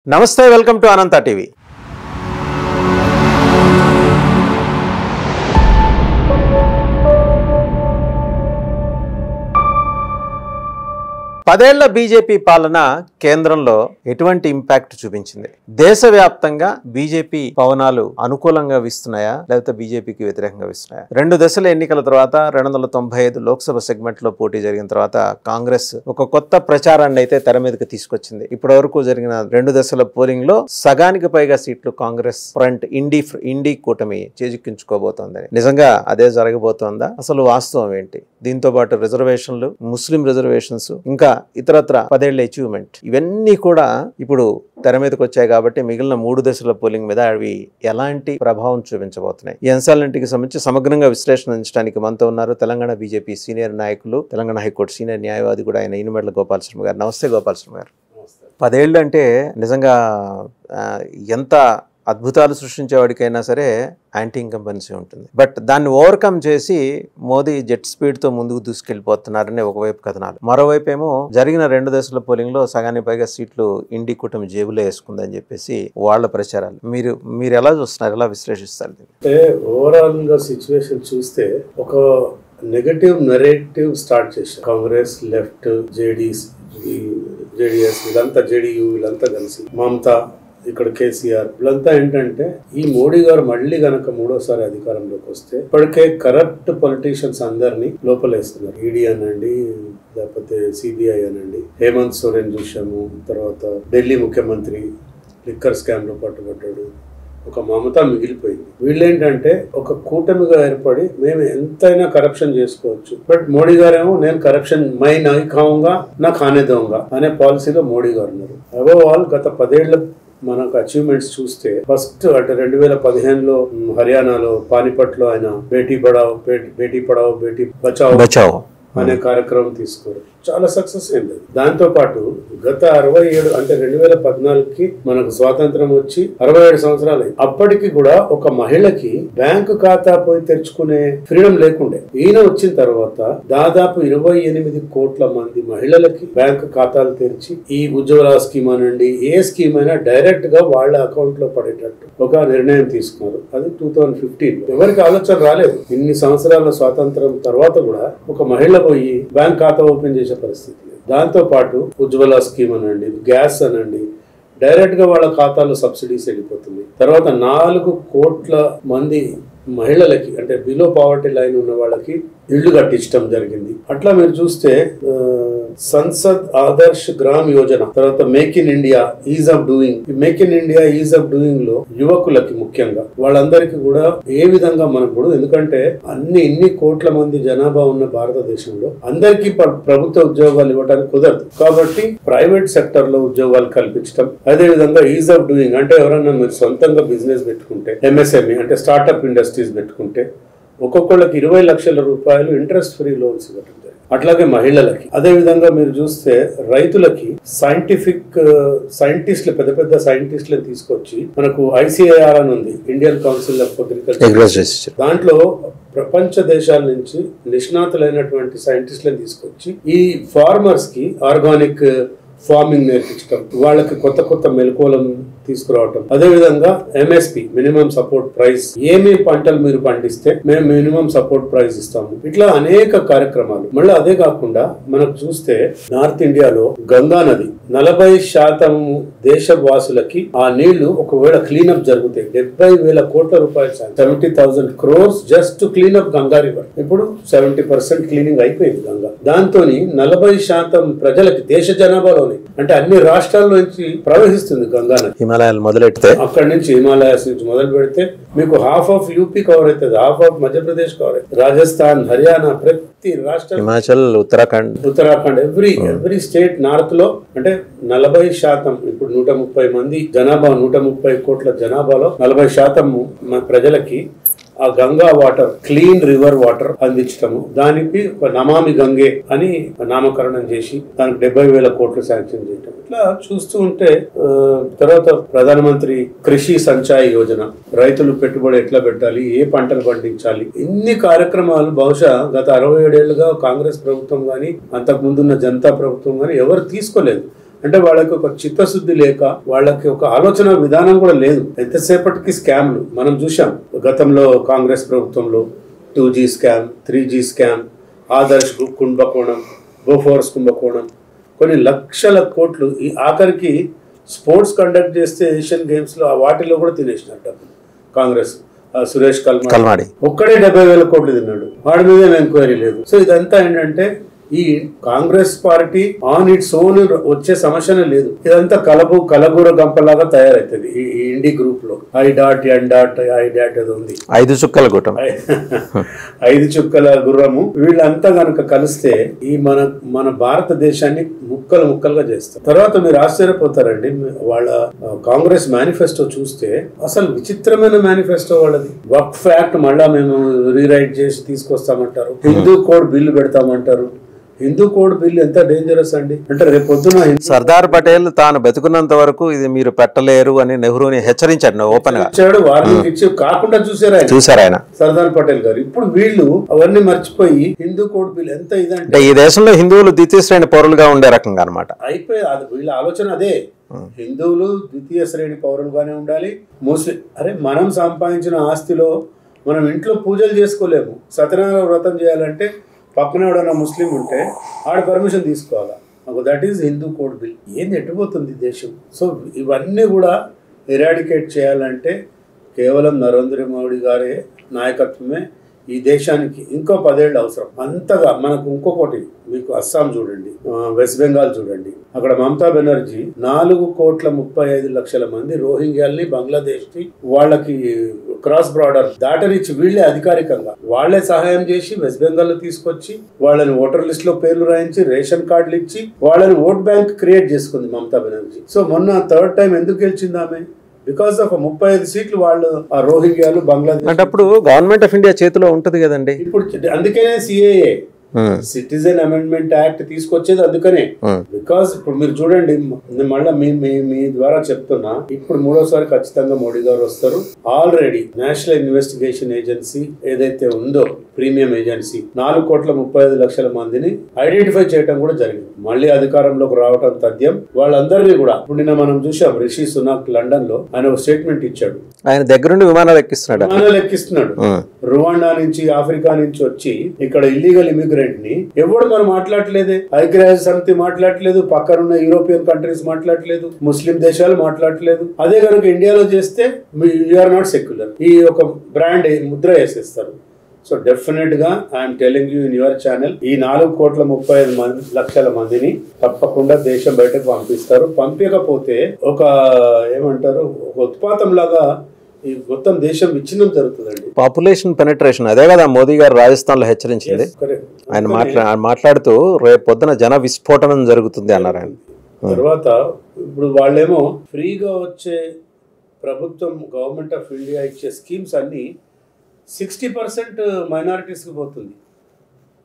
నమస్తే welcome to Anantha TV. పదేళ్ల BJP పాలన కేంద్రంలో ఎటువంటి ఇంపాక్ట్ చూపించింది? దేశవ్యాప్తంగా బీజేపీ పవనాలు అనుకూలంగా వీస్తున్నాయా లేకపోతే బీజేపీకి వ్యతిరేకంగా వీస్తున్నాయా? 2 దశల ఎన్నికల తర్వాత 295 లోక్సభ సెగ్మెంట్ లో పోటీ జరిగిన తర్వాత కాంగ్రెస్ ఒక కొత్త ప్రచారాన్ని అయితే తెర మీదకి తీసుకొచ్చింది. ఇప్పటి వరకు జరిగిన 2 దశల పోలింగ్ లో సగానికి పైగా సీట్లు కాంగ్రెస్ ఫ్రంట్ ఇండి కూటమి చేజిక్కించుకోబోతోందని. నిజంగా అదే జరగబోతోందా? అసలు వాస్తవం ఏంటి? దీంతో పాటు రిజర్వేషన్లు, ముస్లిం రిజర్వేషన్స్, ఇంకా ఇతరత్ర 10 ఏళ్ల అచీవ్మెంట్, ఇవన్నీ కూడా ఇప్పుడు తెర మీదకి వచ్చాయి. కాబట్టి మిగిలిన 3 దశల పోలింగ్ మీద అవి ఎలాంటి ప్రభావం చూపించబోతున్నాయి? ఈ అంశాలన్నింటికి సంబంధించి సమగ్రంగా విశ్లేషణ అందించడానికి మనతో ఉన్నారు తెలంగాణ బీజేపీ సీనియర్ నాయకులు, తెలంగాణ హైకోర్టు సీనియర్ న్యాయవాది కూడా ఆయన ఈనుమెడ్ల గోపాల్ శర్మ గారు. నమస్తే గోపాల్ శర్మ గారు. 10 ఏళ్ళు అంటే నిజంగా ఎంత అద్భుతాలు సృష్టించేవాడికైనా సరే యాంటీ ఇన్కంబెన్సీ ఉంటుంది. బట్ దాన్ని ఓవర్కమ్ చేసి మోదీ జెట్ స్పీడ్తో ముందుకు దూసుకెళ్ళిపోతున్నారని ఒకవైపు కథనాలు, మరోవైపు ఏమో జరిగిన 2 దశల పోలింగ్లో సగానికి పైగా సీట్లు ఇండి కూటమి జేబులో వేసుకుందని చెప్పేసి వాళ్ళ ప్రచారాలు. మీరు ఎలా చూస్తున్నారు, ఎలా విశ్లేషిస్తారు? అంటే ఓవరాల్ గా సిచ్యువేషన్ చూస్తే ఒక నెగటివ్ నెరేటివ్ స్టార్ట్ చేశారు కాంగ్రెస్, లెఫ్ట్, జేడీఎస్ వీళ్ళంతా, జేడీయూ వీళ్ళంతా కలిసి, మమతా, ఇక్కడ కేసీఆర్ వీళ్ళంతా ఏంటంటే ఈ మోడీ గారు మళ్ళీ గనక 3వ సారి అధికారంలోకి వస్తే ఇప్పటికే కరప్ట్ పొలిటీషియన్స్ అందరినీ లోపలేస్తున్నారు. ఈడీ అనండి, లేకపోతే సిబిఐ అనండి, హేమంత్ సోరెన్ చూసాము, తర్వాత ఢిల్లీ ముఖ్యమంత్రి లిక్కర్ స్కామ్ లో పట్టుబడ్డాడు, ఒక మమతా మిగిలిపోయింది. వీళ్ళేంటంటే ఒక కూటమిగా ఏర్పడి మేము ఎంతైనా కరప్షన్ చేసుకోవచ్చు, బట్ మోడీ గారేమో నేను కరప్షన్ మై నై ఖాऊंगा నా ఖానే దూంగా అనే పాలసీలో మోడీ గారు ఉన్నారు. అబోవ్ ఆల్ గత 10 ఏళ్ల మనకు అచీవ్మెంట్స్ చూస్తే ఫస్ట్ అంటే 2015లో హర్యానాలో పానిపట్లో ఆయన బేటీ పడావో బేటీ బచావో అనే కార్యక్రమం తీసుకోరు, చాలా సక్సెస్ అయింది. దాంతో పాటు గత 67 అంటే 2014కి మనకు స్వాతంత్రం వచ్చి 67 సంవత్సరాలు అయింది. అప్పటికి కూడా ఒక మహిళకి బ్యాంకు ఖాతా పోయి తెరుచుకునే ఫ్రీడమ్ లేకుండే. ఈయన వచ్చిన తర్వాత దాదాపు 28 కోట్ల మంది మహిళలకి బ్యాంకు ఖాతాలు తెరిచి ఈ ఉజ్వల స్కీమ్ అనండి, ఏ స్కీమ్ అయినా డైరెక్ట్ గా వాళ్ళ అకౌంట్ లో పడేటట్టు ఒక నిర్ణయం తీసుకున్నారు. అది 2015. ఎవరికి ఆలోచన రాలేదు. ఇన్ని సంవత్సరాల స్వాతంత్రం తర్వాత కూడా ఒక మహిళ పోయి బ్యాంక్ ఖాతా ఓపెన్ చేసే పరిస్థితి లేదు. దాంతో పాటు ఉజ్వల స్కీమ్ అనండి, గ్యాస్ అనండి, డైరెక్ట్ గా వాళ్ళ ఖాతాలో సబ్సిడీస్ వెళ్ళిపోతుంది. తర్వాత 4 కోట్ల మంది మహిళలకి అంటే బిలో పావర్టీ లైన్ ఉన్న వాళ్ళకి ఇళ్లు కట్టించడం జరిగింది. అట్లా మీరు చూస్తే సంసద్ ఆదర్శ్ గ్రామ్ యోజన, తర్వాత make in India is of doing, make in India is of doing లో యువకులకి ముఖ్యంగా వాళ్ళందరికీ కూడా ఏ విధంగా మనకు, ఎందుకంటే ఇన్ని కోట్ల మంది జనాభా ఉన్న భారతదేశంలో అందరికీ ప్రభుత్వ ఉద్యోగాలు ఇవ్వడానికి కుదరదు. కాబట్టి ప్రైవేట్ సెక్టర్ లో ఉద్యోగాలు కల్పించడం, అదే విధంగా ఈజ్ ఆఫ్ డూయింగ్ అంటే ఎవరన్నా మీరు సొంతంగా బిజినెస్ పెట్టుకుంటే, ఎంఎస్ఎంఈ అంటే స్టార్ట్అప్ ఇండస్ట్రీస్ పెట్టుకుంటే ఒక్కొక్కళ్ళకి 20 లక్షల రూపాయలు ఇంట్రెస్ట్ ఫ్రీ లోన్స్ ఇవ్వడం జరిగింది. అట్లాగే మహిళలకి, అదే విధంగా మీరు చూస్తే రైతులకి సైంటిస్టులు, పెద్ద పెద్ద సైంటిస్టులను తీసుకొచ్చి మనకు ICAR అని ఉంది, ఇండియన్ కౌన్సిల్ ఆఫ్ అగ్రికల్చర్, దాంట్లో ప్రపంచ దేశాల నుంచి నిష్ణాతులైనటువంటి సైంటిస్టులను తీసుకొచ్చి ఈ ఫార్మర్స్ కి ఆర్గానిక్ ఫార్మింగ్ నేర్పించడం, వాళ్ళకి కొత్త కొత్త మెలకువలను తీసుకురావటం, అదే విధంగా MSP మినిమం సపోర్ట్ ప్రైస్, ఏమి పంటలు మీరు పండిస్తే మేము మినిమం సపోర్ట్ ప్రైస్ ఇస్తాము. ఇట్లా అనేక కార్యక్రమాలు. మళ్ళీ అదే కాకుండా మనకు చూస్తే నార్త్ ఇండియాలో గంగా నది 40% దేశవాసులకి ఆ నీళ్లు ఒకవేళ క్లీనప్ జరిగితే 70,000 కోట్ల రూపాయలు, 70,000 crores just to cleanup Ganga river. ఇప్పుడు 70% క్లీనింగ్ అయిపోయింది గంగా. దాంతో 40% ప్రజలకి దేశ జనాభాలోనే అంటే అన్ని రాష్ట్రాల నుంచి ప్రవహిస్తుంది గంగా నది. హిమాలయాలు మొదలెడితే అక్కడ నుంచి హిమాలయాస్ నుంచి మొదలు పెడితే మీకు హాఫ్ ఆఫ్ యూపీ కవర్ అవుతుంది, హాఫ్ ఆఫ్ మధ్యప్రదేశ్ కవర్ అవుతుంది, రాజస్థాన్, హర్యానా, ప్రతి రాష్ట్రం, Himachal, Uttarakhand every state north లో అంటే 40%. ఇప్పుడు 130 మంది జనాభా, 130 కోట్ల జనాభాలో 40% ప్రజలకి ఆ Ganga water, clean river water అందించటము, దానికి నమామి గంగే అని నామకరణం చేసి దానికి 70,000 కోట్లు శాంక్షన్ చేయటం. ఇట్లా చూస్తూ ఉంటే తర్వాత ప్రధానమంత్రి కృషి సంచాయ్ యోజన, రైతులు పెట్టుబడి ఎట్లా పెట్టాలి, ఏ పంటలు పండించాలి, ఇన్ని కార్యక్రమాలు బహుశా గత 67 ఏళ్లుగా కాంగ్రెస్ ప్రభుత్వం గానీ అంతకు ముందున్న జనతా ప్రభుత్వం గానీ ఎవరు తీసుకోలేదు. అంటే వాళ్ళకి ఒక చిత్తశుద్ధి లేక, వాళ్ళకి ఒక ఆలోచన విధానం కూడా లేదు. ఎంతసేపటికి స్కామ్లు మనం చూసాం గతంలో కాంగ్రెస్ ప్రభుత్వంలో. 2G scam, 3G scam, Adarsh కుంభకోణం, బోఫోర్స్ కుంభకోణం, కొన్ని లక్షల కోట్లు. ఈ ఆఖరికి స్పోర్ట్స్ కండక్ట్ చేస్తే ఏషియన్ గేమ్స్ లో వాటిలో కూడా తినేసినారు డబ్బులు కాంగ్రెస్. సురేష్ కల్మాడి ఒక్కడే 70,000 కోట్లు తిన్నాడు, వాడి మీద ఎంక్వైరీ లేదు. సో ఇదంతా ఏంటంటే ఈ Congress party on its own వచ్చే సమస్యనే లేదు. ఇదంతా కలగూర గంపలాగా తయారైతుంది ఈ ఇండి గ్రూప్ లో. ఐ.డాట్ ఏదో ఉంది, 5 చుక్కల గుట్టం, 5 చుక్కల గుర్రము. వీళ్ళంతా కనుక కలిస్తే ఈ మన భారతదేశాన్ని ముక్కలుగా చేస్తారు. తర్వాత మీరు ఆశ్చర్యపోతారండి, వాళ్ళ కాంగ్రెస్ మేనిఫెస్టో చూస్తే అసలు విచిత్రమైన మేనిఫెస్టో వాళ్ళది. వక్ఫ్ యాక్ట్ మళ్ళా మేము రీరైట్ చేసి తీసుకొస్తామంటారు, హిందూ కోడ్ బిల్లు పెడతామంటారు. హిందూ కోడ్ బిల్లు ఎంత డేంజరస్ అండి. అంటే రేపు పొద్దున సర్దార్ పటేల్ తాను బతుకున్నంత వరకు ఇది మీరు పెట్టలేరు అని నెహ్రూని హెచ్చరించాడు, ఓపెన్ గా వార్నింగ్ ఇచ్చి కాకుండా చూసారు ఆయన సర్దార్ పటేల్ గారు. ఇప్పుడు వీళ్ళు అవన్నీ మర్చిపోయి హిందూ కోడ్ బిల్ ఎంత ఇదంటే ఈ దేశంలో హిందువులు ద్వితీయ శ్రేణి పౌరులుగా ఉండే రకంగా అనమాట అయిపోయి. వీళ్ళ ఆలోచన అదే, హిందువులు ద్వితీయ శ్రేణి పౌరులుగానే ఉండాలి. అరే మనం సంపాదించిన ఆస్తిలో మనం ఇంట్లో పూజలు చేసుకోలేము. సత్యనారాయణ వ్రతం చేయాలంటే పక్కన ఎవడన్నా ముస్లిం ఉంటే ఆడ పర్మిషన్ తీసుకోవాలా. That is Hindu code bill. ఏంది ఎట్టుపోతుంది దేశం. సో ఇవన్నీ కూడా ఎరాడికేట్ చేయాలంటే కేవలం నరేంద్ర మోడీ గారి నాయకత్వమే ఈ దేశానికి ఇంకో 10 ఏళ్ళు అవసరం. అంతగా మనకు ఇంకొకటి, మీకు అస్సాం చూడండి, వెస్ట్ బెంగాల్ చూడండి, అక్కడ మమతా బెనర్జీ 4,35,00,000 మంది రోహింగ్యాల్ని బంగ్లాదేశ్ కి వాళ్ళకి క్రాస్ బార్డర్ దాటనిచ్చి వీళ్లే అధికారికంగా వాళ్లే సహాయం చేసి వెస్ట్ బెంగాల్ లో తీసుకొచ్చి వాళ్ళని ఓటర్ లిస్ట్ లో పేర్లు రాయించి రేషన్ కార్డులు ఇచ్చి వాళ్ళని ఓట్ బ్యాంక్ క్రియేట్ చేసుకుంది మమతా బెనర్జీ. సో మొన్న 3rd టైం ఎందుకు గెలిచింది ఆమె? బికాస్ ఆఫ్ 35 సీట్లు వాళ్ళు ఆ రోహింగ్యాలు బంగ్లాదేశ్. అంటే అప్పుడు గవర్నమెంట్ ఆఫ్ ఇండియా చేతిలో ఉంటది కదండి. ఇప్పుడు అందుకనే సిఏఏ సిటిజన్ అమెండ్మెంట్ యాక్ట్ తీసుకొచ్చేది అందుకనే. బికాస్ ఇప్పుడు మీరు చూడండి, మళ్ళీ మీ ద్వారా చెప్తున్నా, ఇప్పుడు 3వసారి ఖచ్చితంగా మోడీ గారు వస్తారు. ఆల్రెడీ నేషనల్ ఇన్వెస్టిగేషన్ ఏజెన్సీ ఏదైతే ఉందో, ప్రీమియం ఏజెన్సీ, 4,35,00,000 మందిని ఐడెంటిఫై చేయడం కూడా జరిగింది. మళ్ళీ అధికారంలోకి రావడం తథ్యం. వాళ్ళందరినీ కూడా ఇప్పుడు నిన్న మనం చూసాం, రిషి సునాక్ లండన్ లో ఆయన ఒక స్టేట్మెంట్ ఇచ్చాడు. ఆయన దగ్గరుండి విమానాలు ఎక్కిస్తున్నాడు. రువాండా నుంచి, ఆఫ్రికా నుంచి వచ్చి ఇక్కడ ఇల్లీగల్ ఇమిగ్రెంట్ ని ఎవడు మనం మాట్లాడలేదే. ఐక్యరాజ్య సమితి మాట్లాడలేదు, పక్కనున్న యూరోపియన్ కంట్రీస్ మాట్లాడలేదు, ముస్లిం దేశాలు మాట్లాడలేదు. అదే కనుక ఇండియాలో చేస్తే యూఆర్ నాట్ సెక్యులర్ ఈ ఒక బ్రాండ్ ముద్ర వేసేస్తారు. సో డెఫినెట్ గా I'm telling you in your channel, ఈ 4,35,00,000 మందిని తప్పకుండా దేశం బయటకు పంపిస్తారు. పంపించకపోతే ఒక ఏమంటారు, ఒక ఉత్పాతం లాగా ఈ మొత్తం దేశం విచ్ఛిన్నం జరుగుతుందండి. పాపులేషన్ పెనట్రేషన్, అదే కదా మోదీ గారు రాజస్థాన్ లో హెచ్చరించింది. ఆయన మాట్లాడుతూ రేపు పొద్దున జన విస్ఫోటనం జరుగుతుంది అన్నారు ఆయన. తర్వాత ఇప్పుడు వాళ్ళేమో ఫ్రీగా వచ్చే ప్రభుత్వం, గవర్నమెంట్ ఆఫ్ ఇండియా ఇచ్చే స్కీమ్స్ అన్ని 60% మైనారిటీస్ కి పోతుంది.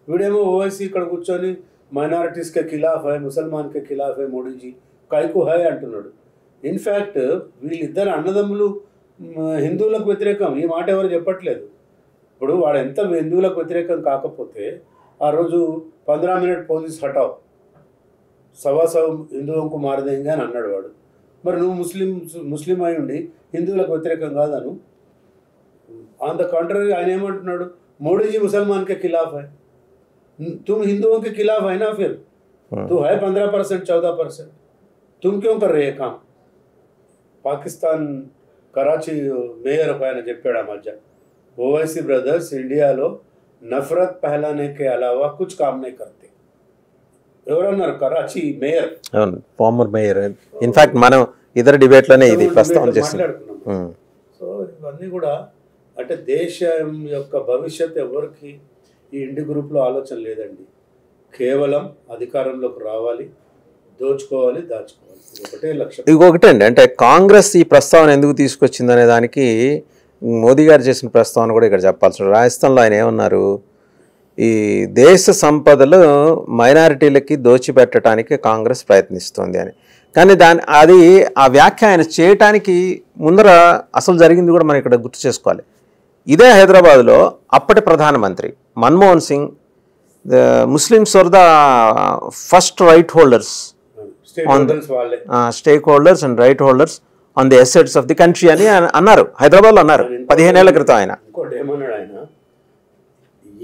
వీడేమో ఓవైసీ ఇక్కడ కూర్చొని మైనారిటీస్ కే ఖిలాఫ్ హై, ముసల్మాన్ కే ఖిలాఫ్ హై మోడీజీ, కైకు హై అంటున్నాడు. ఇన్ఫ్యాక్ట్ వీళ్ళిద్దరు అన్నదమ్ములు హిందువులకు వ్యతిరేకం, ఈ మాట ఎవరు చెప్పట్లేదు. ఇప్పుడు వాడు ఎంత హిందువులకు వ్యతిరేకం కాకపోతే ఆ రోజు 15 మినిట్ పోలీస్ హటావ్, సవాసవ హిందువులకు మారదేంగా అని అన్నాడు వాడు. మరి నువ్వు ముస్లిం అయి ఉండి హిందువులకు వ్యతిరేకం కాదను. ఆన్ ద కాంట్రరీ ఆయన ఏమంటున్నాడు, మోడీజీ ముసల్మాన్ కే ఖిలాఫ్ హై, तुम हिंदुओं के खिलाफ है ना, फिर तो है 15% 14%, तुम क्यों कर रहे काम. పాకిస్తాన్ కరాచీ మేయర్ ఒక ఆయన చెప్పాడు ఆ మధ్య, ఓవైసీ బ్రదర్స్ ఇండియాలో నఫరత్ ఫెలానేకే అలావా కుచ్ కామ్ నే కర్తే. ఎవరన్నారు? Karachi mayor, former mayor. In fact మనం ఇద్దరు డిబేట్ లోనే ఇది ప్రస్తావన చేస్తున్నాం. సో ఇవన్నీ కూడా అంటే దేశం యొక్క భవిష్యత్ ఎవరికి ఈ ఇండి గ్రూప్లో ఆలోచన లేదండి. కేవలం అధికారంలోకి రావాలి, దోచుకోవాలి, దాచుకోవాలి, ఒకటే లక్ష్యం. ఇంకొకటి అండి, అంటే కాంగ్రెస్ ఈ ప్రస్తావన ఎందుకు తీసుకొచ్చింది అనే దానికి మోదీ గారు చేసిన ప్రస్తావన కూడా ఇక్కడ చెప్పాల్సి. రాజస్థాన్లో ఆయన ఏమన్నారు, ఈ దేశ సంపదలు మైనారిటీలకి దోచిపెట్టడానికి కాంగ్రెస్ ప్రయత్నిస్తోంది అని. కానీ ఆ వ్యాఖ్య ఆయన చేయటానికి ముందర అసలు జరిగింది కూడా మనం ఇక్కడ గుర్తు చేసుకోవాలి. ఇదే హైదరాబాద్లో అప్పటి ప్రధానమంత్రి Manmohan Singh, the Muslims are the first right holders stake holders and right holders on the assets of the country అని అన్నారు, హైదరాబాద్లో అన్నారు 15 ఏళ్ల క్రితం ఆయన. ఇంకోటి ఏమన్నాడు ఆయన,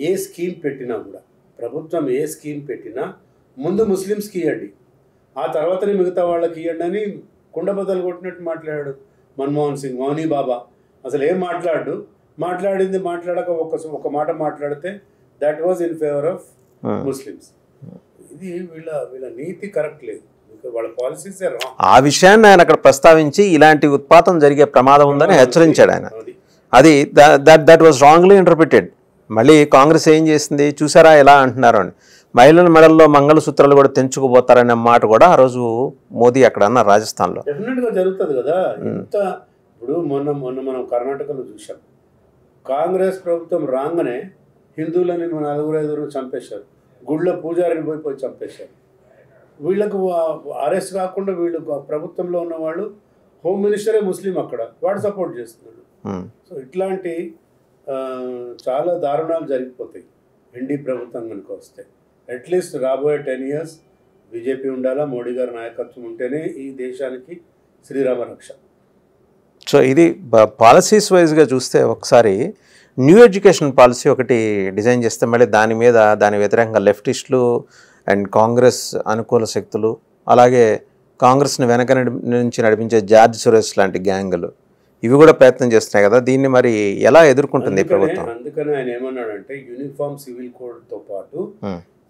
ఏ స్కీమ్ పెట్టినా కూడా, ప్రభుత్వం ఏ స్కీమ్ పెట్టినా ముందు ముస్లిమ్స్కి ఇవ్వండి, ఆ తర్వాతనే మిగతా వాళ్ళకి ఇవ్వండి అని కుండబద్దలు కొట్టినట్టు మాట్లాడాడు మన్మోహన్ సింగ్. మౌనీ బాబా అసలు ఏం మాట్లాడింది మాట్లాడక ఒక మాట మాట్లాడితే that was in favour of Muslims. ఇది వీళ్ళ నీతి కరెక్ట్ లేదు, వాళ్ళ పాలసీస్ ఆ విషయాన్ని ఆయన అక్కడ ప్రస్తావించి ఇలాంటి ఉత్పాతం జరిగే ప్రమాదం ఉందని హెచ్చరించాడు ఆయన. అది దట్ వాజ్ రాంగ్లీ ఇంటర్ప్రిటెడ్. మళ్ళీ కాంగ్రెస్ ఏం చేసింది చూసారా ఎలా అంటున్నారు అని, మహిళల మెడల్లో మంగళసూత్రాలు కూడా తెంచుకుపోతారనే మాట కూడా ఆ రోజు మోదీ అక్కడ అన్నారు రాజస్థాన్లో. డెఫినెట్గా జరుగుతుంది కదా. ఇంత ఇప్పుడు మొన్న మనం కర్ణాటకలో చూసాం, కాంగ్రెస్ ప్రభుత్వం రాగానే హిందువులని 4-5 చంపేశారు, గుళ్ళో పూజారిని పోయి చంపేశారు. వీళ్ళకు అరెస్ట్ కాకుండా వీళ్ళు ప్రభుత్వంలో ఉన్న వాళ్ళు, హోమ్ మినిస్టరే ముస్లిం అక్కడ, వాడు సపోర్ట్ చేస్తున్నాడు. సో ఇట్లాంటి చాలా దారుణాలు జరిగిపోతాయి ఎన్డీ ప్రభుత్వం కనుక వస్తే. అట్లీస్ట్ రాబోయే 10 years బీజేపీ ఉండాలా, మోడీ గారి నాయకత్వం ఉంటేనే ఈ దేశానికి శ్రీరామ రక్ష. సో ఇది పాలసీస్ వైజ్గా చూస్తే ఒకసారి న్యూ ఎడ్యుకేషన్ పాలసీ ఒకటి డిజైన్ చేస్తే మళ్ళీ దాని వ్యతిరేకంగా లెఫ్టిస్టులు అండ్ కాంగ్రెస్ అనుకూల శక్తులు, అలాగే కాంగ్రెస్ని వెనక నుంచి నడిపించే జార్జ్ సురేష్ లాంటి గ్యాంగులు, ఇవి కూడా ప్రయత్నం చేస్తున్నాయి కదా. దీన్ని మరి ఎలా ఎదుర్కొంటుంది ప్రభుత్వం? అందుకని ఆయన ఏమన్నాడంటే యూనిఫామ్ సివిల్ కోడ్తో పాటు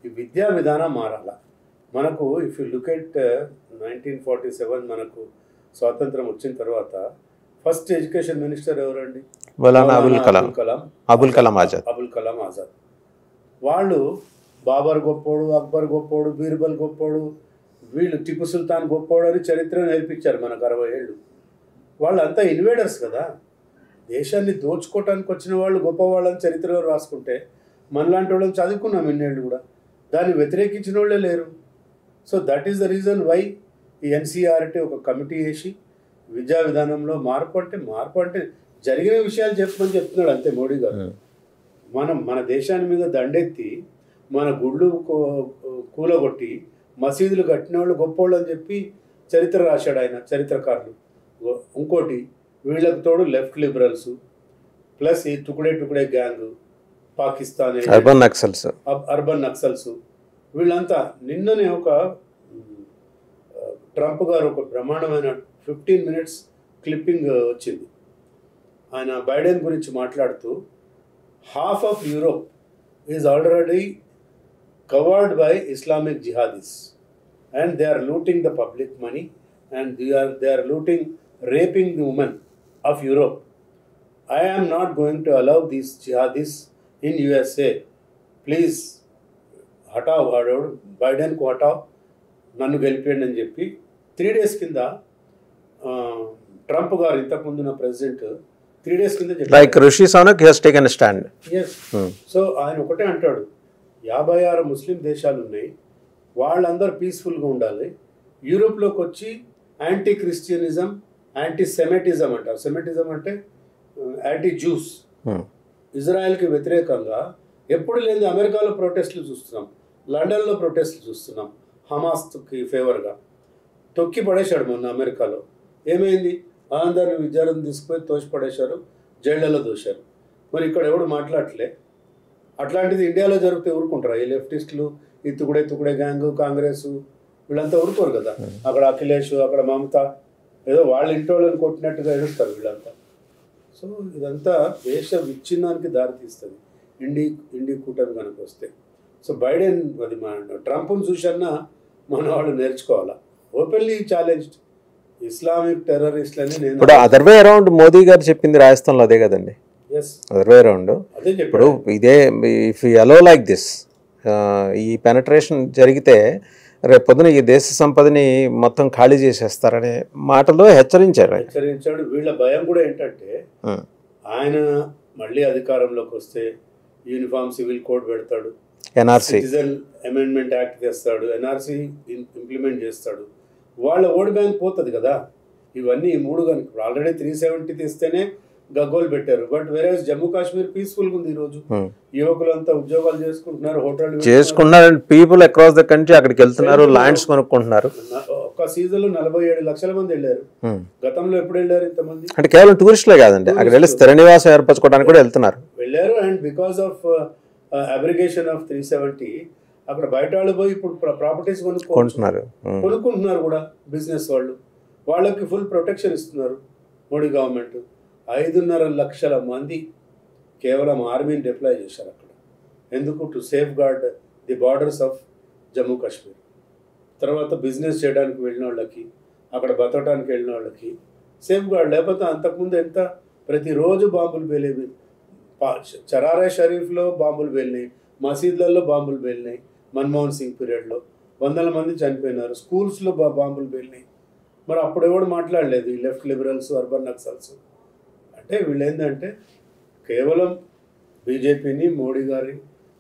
ఈ విద్యా విధానం మారాల. మనకు ఇఫ్ యూ లుక్ ఎట్ 1947 మనకు స్వాతంత్రం వచ్చిన తర్వాత ఫస్ట్ ఎడ్యుకేషన్ మినిస్టర్ ఎవరండి? అబుల్ కలాం ఆజాద్. వాళ్ళు బాబర్ గొప్పోడు, అక్బర్ గొప్పోడు, బీర్బల్ గొప్పోడు, వీళ్ళు టిపు సుల్తాన్ గొప్పోడు అని చరిత్ర నేర్పించారు మనకు 60 ఏళ్ళు. వాళ్ళంతా ఇన్వేడర్స్ కదా, దేశాన్ని దోచుకోవటానికి వచ్చిన వాళ్ళు గొప్పవాళ్ళని చరిత్రలో రాసుకుంటే మనలాంటి వాళ్ళని చదువుకున్నాం ఇన్నేళ్ళు కూడా, దాన్ని వ్యతిరేకించిన వాళ్ళే లేరు. So that is the reason why ఈ ఎన్సీఆర్టీ ఒక కమిటీ వేసి విద్యా విధానంలో మార్పు అంటే జరిగిన విషయాలు చెప్పమని చెప్తున్నాడు అంతే మోడీ గారు. మన దేశాన్ని మీద దండెత్తి మన గుళ్ళు కూలగొట్టి మసీదులు కట్టిన వాళ్ళు గొప్పోళ్ళు అని చెప్పి చరిత్ర రాశాడు ఆయన, చరిత్రకారులు. ఇంకోటి వీళ్ళకి తోడు లెఫ్ట్ లిబరల్స్ ప్లస్ ఈ టుకుడే గ్యాంగ్, పాకిస్తాన్ అర్బన్ నక్సల్స్, వీళ్ళంతా. నిన్ననే ఒక ట్రంప్ గారు ఒక బ్రహ్మాండమైన 15 minutes క్లిప్పింగ్ వచ్చింది. ఆయన బైడెన్ గురించి మాట్లాడుతూ, half of Europe is already covered by Islamic jihadis and they are looting the public money and they are looting, raping the women of Europe. I am not going to allow these jihadis in USA. Please హటావ్, వాడేవాడు బైడెన్కు హటావ్, నన్ను గెలిపేయండి అని చెప్పి 3 days కింద Trump గారు, ఇంతకుముందున్న president 3 days కింద చెప్పారు. సో ఆయన ఒకటే అంటాడు, 56 ముస్లిం దేశాలు ఉన్నాయి, వాళ్ళందరూ పీస్ఫుల్గా ఉండాలి. యూరోప్లోకి వచ్చి యాంటీ క్రిస్టియనిజం, యాంటీ సెమెటిజం అంటారు. సెమెటిజం అంటే యాంటీ జ్యూస్, ఇజ్రాయెల్కి వ్యతిరేకంగా ఎప్పుడు లేని అమెరికాలో ప్రొటెస్టులు చూస్తున్నాం, లండన్లో ప్రొటెస్టులు చూస్తున్నాం, హమాస్కి ఫేవర్గా. తొక్కి పడేశాడు మొన్న అమెరికాలో. ఏమైంది? అందరిని విద్యార్థులను తీసుకుపోయి తోసిపడేశారు, జైళ్లలో దోశారు. మరి ఇక్కడ ఎవడు మాట్లాడలే. అట్లాంటిది ఇండియాలో జరిగితే ఊరుకుంటారా? ఈ లెఫ్టిస్టులు, ఈ తుకుడే గ్యాంగ్, కాంగ్రెస్, వీళ్ళంతా ఊరుకోరు కదా. అక్కడ అఖిలేష్, అక్కడ మమతా, ఏదో వాళ్ళ ఇంటి వాళ్ళని కొట్టినట్టుగా ఎడుస్తారు వీళ్ళంతా. సో ఇదంతా దేశ విచ్ఛిన్నానికి దారితీస్తుంది ఇండి కూటమి కనుక వస్తే. సో బైడెన్, అది మన ట్రంప్ను చూసన్నా మన వాళ్ళు నేర్చుకోవాలా. ఓపెన్లీ ఛాలెంజ్డ్ ఇస్లామిక్ టెర్రరిస్ట్లని. నేను ఇప్పుడు అదర్ వే అరౌండ్ మోదీ గారు చెప్పింది రాజస్థాన్లో అదే కదండి. అదర్ వే అరౌండ్ ఇప్పుడు ఇదే, if you allow like this, ఈ పెనట్రేషన్ జరిగితే రేపు పొద్దున ఈ దేశ సంపదని మొత్తం ఖాళీ చేసేస్తారనే మాటలో హెచ్చరించాడు. వీళ్ళ భయం కూడా ఏంటంటే, ఆయన మళ్ళీ అధికారంలోకి వస్తే యూనిఫామ్ సివిల్ కోడ్ పెడతాడు, ఎన్ఆర్సీ సిటిజన్ అమెండ్మెంట్ యాక్ట్ తెస్తాడు, ఎన్ఆర్సీ ఇంప్లిమెంట్ చేస్తాడు, వాళ్ళ ఓట్ బ్యాంక్ పోతుంది కదా. ఇవన్నీ ఈ 3 కనుక ఆల్రెడీ 370 తీస్తేనే గగ్గోలు పెట్టారు. బట్ వేరే జమ్మూ కాశ్మీర్ పీస్ఫుల్గా ఉంది. ఈరోజు యువకులంతా ఉద్యోగాలు చేసుకుంటున్నారు, హోటల్ చేసుకున్నారు, పీపుల్ అక్రాస్ ద కంట్రీ అక్కడికి వెళ్తున్నారు, ల్యాండ్స్ కొనుక్కుంటున్నారు. ఒక ఒక్క సీజన్ లో 47 లక్షల మంది వెళ్ళారు. గతంలో ఎప్పుడు వెళ్ళారు ఇంతమంది? అంటే కేవలం టూరిస్టులే కాదండి, అక్కడ వెళ్ళి స్థిర నివాసం ఏర్పరచుకోవడానికి కూడా వెళ్తున్నారు, వెళ్ళారు. And because of abrogation of 370 అక్కడ బయట వాళ్ళు పోయి ఇప్పుడు ప్రాపర్టీస్ కొనుక్కుంటున్నారు కూడా బిజినెస్ వాళ్ళు. వాళ్ళకి ఫుల్ ప్రొటెక్షన్ ఇస్తున్నారు మోడీ గవర్నమెంట్. 5.5 లక్షల మంది కేవలం ఆర్మీని డిప్లాయ్ చేశారు అక్కడ. ఎందుకు? To safeguard the borders of Jammu Kashmir. తర్వాత బిజినెస్ చేయడానికి వెళ్ళిన వాళ్ళకి, అక్కడ బతకడానికి వెళ్ళిన వాళ్ళకి సేఫ్ గార్డ్. లేకపోతే అంతకుముందు ఎంత ప్రతిరోజు బాంబులు పేలేవి. చరారా షరీఫ్లో బాంబులు పేలినాయి, మసీద్లలో బాంబులు పేలినాయి. మన్మోహన్ సింగ్ పీరియడ్లో 100 మంది చనిపోయినారు. స్కూల్స్లో బాంబులు పేలినాయి. మరి అప్పుడు ఎవడు మాట్లాడలేదు ఈ లెఫ్ట్ లిబరల్స్, అర్బన్ నక్సల్స్. అంటే వీళ్ళు ఏంటంటే కేవలం బీజేపీని, మోడీ గారి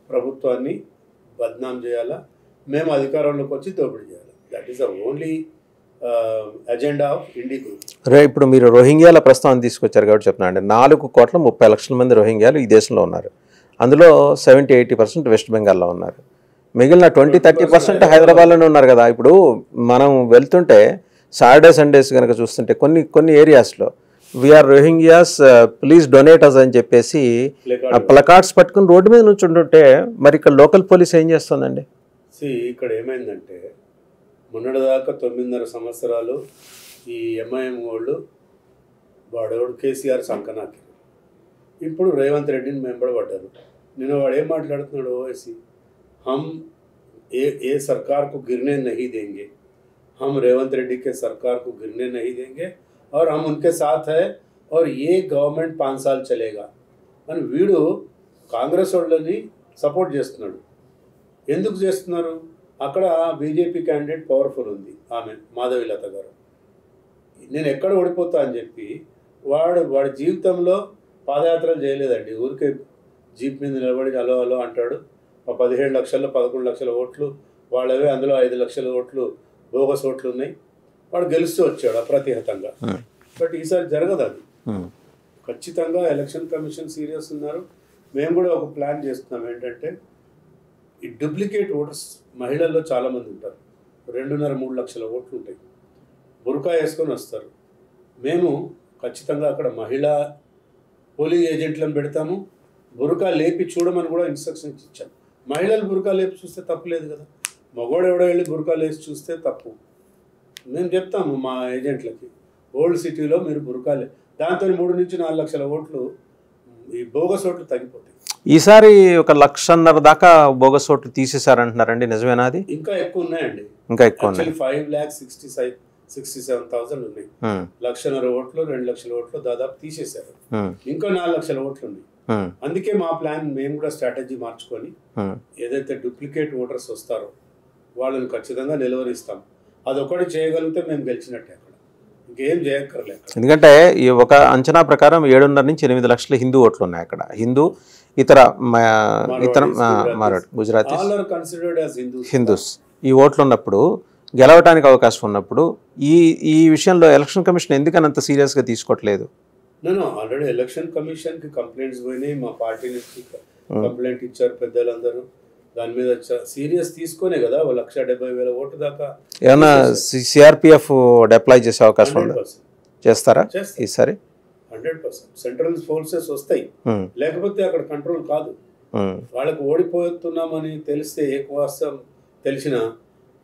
ప్రభుత్వాన్ని బద్నాం చేయాలా, మేము అధికారంలోకి వచ్చి దోపిడీ చేయాలి. That is the only agenda of INDI group. ఇప్పుడు మీరు రోహింగ్యాల ప్రస్తావన తీసుకొచ్చారు కాబట్టి చెప్తున్నాను, 4,30,00,000 మంది రోహింగ్యాలు ఈ దేశంలో ఉన్నారు. అందులో 70-80% వెస్ట్ బెంగాల్లో ఉన్నారు. మిగిలిన 20-30% హైదరాబాద్లోనే ఉన్నారు కదా. ఇప్పుడు మనం వెళ్తుంటే సాటర్డే సండేస్ కనుక చూస్తుంటే కొన్ని ఏరియాస్లో వీఆర్ రోహింగ్యాస్ ప్లీజ్ డొనేట్ అస్ అని చెప్పేసి ప్లకార్డ్స్ పట్టుకుని రోడ్డు మీద నుంచి ఉంటుంటే మరి ఇక్కడ లోకల్ పోలీస్ ఏం చేస్తుందండి? ఇక్కడ ఏమైందంటే మొన్నటిదాకా 9.5 సంవత్సరాలు ఈ ఎంఐఎం వాళ్ళు వాడేవాడు కేసీఆర్ సంకనాకి, ఇప్పుడు రేవంత్ రెడ్డిని మెంబడబడ్డారు. నిన్న వాడు ఏం మాట్లాడుతున్నాడు? ఓవైసీ हम ये सरकार को गिरने नहीं देंगे, हम रेवंत रेड्डी के सरकार को गिरने नहीं देंगे और हम उनके साथ है और ये गवर्नमेंट 5 साल चलेगा అని వీడు కాంగ్రెస్ వాళ్ళని సపోర్ట్ చేస్తున్నాడు. ఎందుకు చేస్తున్నారు? అక్కడ బీజేపీ క్యాండిడేట్ పవర్ఫుల్ ఉంది, ఆమె మాధవీలత గారు. నేను ఎక్కడ ఓడిపోతా అని చెప్పి వాడి జీవితంలో పాదయాత్రలు చేయలేదండి. ఊరికే జీప్ మీద నిలబడి హలో హలో అంటాడు. 17 లక్షల్లో 11 లక్షల ఓట్లు వాళ్ళవే, అందులో 5 లక్షల ఓట్లు బోగస్ ఓట్లు ఉన్నాయి. వాడు గెలుస్తూ వచ్చాడు అప్రతిహతంగా. బట్ ఈసారి జరగదు అది. ఖచ్చితంగా ఎలక్షన్ కమిషన్ సీరియస్ ఉన్నారు. మేము కూడా ఒక ప్లాన్ చేస్తున్నాం. ఏంటంటే ఈ డూప్లికేట్ ఓటర్స్ మహిళల్లో చాలామంది ఉంటారు. 2.5-3 లక్షల ఓట్లు ఉంటాయి. బుర్కా వేసుకొని వస్తారు. మేము ఖచ్చితంగా అక్కడ మహిళా పోలింగ్ ఏజెంట్లను పెడతాము. బుర్కా లేపి చూడమని కూడా ఇన్స్ట్రక్షన్స్ ఇచ్చాం. మహిళలు బుర్కా లేపి చూస్తే తప్పులేదు కదా. మగవాడు ఎవడో వెళ్ళి బుర్కా లేసి చూస్తే తప్పు. మేము చెప్తాము మా ఏజెంట్లకి, ఓల్డ్ సిటీలో మీరు బుర్కా దాంతో 3-4 లక్షల ఓట్లు ఈ బోగస్ ఓట్లు తగ్గిపోతాయి. ఈసారి 1.5 దాకా బోగస్ ఓట్లు తీసేశారంటున్నారండి, నిజమేనా? అది ఇంకా ఎక్కువ ఉన్నాయండి. ఇంకా ఎక్కువ ఉన్నాయి. 5,67,000 ఉన్నాయి. 1,50,000 ఓట్లు, 2 లక్షల ఓట్లు దాదాపు తీసేశారు. ఇంకా 4 లక్షల ఓట్లు ఉన్నాయి. అందుకే మా ప్లాన్ మేము కూడా స్ట్రాటజీ మార్చుకొని ఏదైతే డూప్లికేట్ ఓటర్స్ వస్తారో వాళ్ళని ఖచ్చితంగా నిలువరిస్తాం. అదొకటి చేయగలిగితే మేము గెలిచినట్టే. అక్కడ ఇంకేం చేయక్కర్లేదు. ఎందుకంటే ఈ ఒక అంచనా ప్రకారం 7.5-8 లక్షల హిందూ ఓట్లు ఉన్నాయి అక్కడ. హిందూ, ఇతర మారాఠ్, గుజరాతీ, హిందూస్ ఈ ఓట్లు ఉన్నప్పుడు, గెలవటానికి అవకాశం ఉన్నప్పుడు ఈ విషయంలో ఎలక్షన్ కమిషన్ ఎందుకని అంత సీరియస్గా తీసుకోవట్లేదు? నేను ఆల్రెడీ ఎలక్షన్ కమిషన్కి కంప్లైంట్స్ పోయినాయి. మా పార్టీ నుంచి కంప్లైంట్ ఇచ్చారు పెద్దలందరూ. దాని మీద సీరియస్ తీసుకునే కదా 1,70,000 ఓటు దాకా. ఏమన్నా సిఆర్పిఎఫ్ డిప్లాయ్ చేసే అవకాశం ఉందా? చేస్తారా ఈసారి? 100% సెంట్రల్ ఫోర్సెస్ వస్తాయి. లేకపోతే అక్కడ కంట్రోల్ కాదు. వాళ్ళకి ఓడిపోతున్నామని తెలిస్తే ఏ కోసం తెలిసిన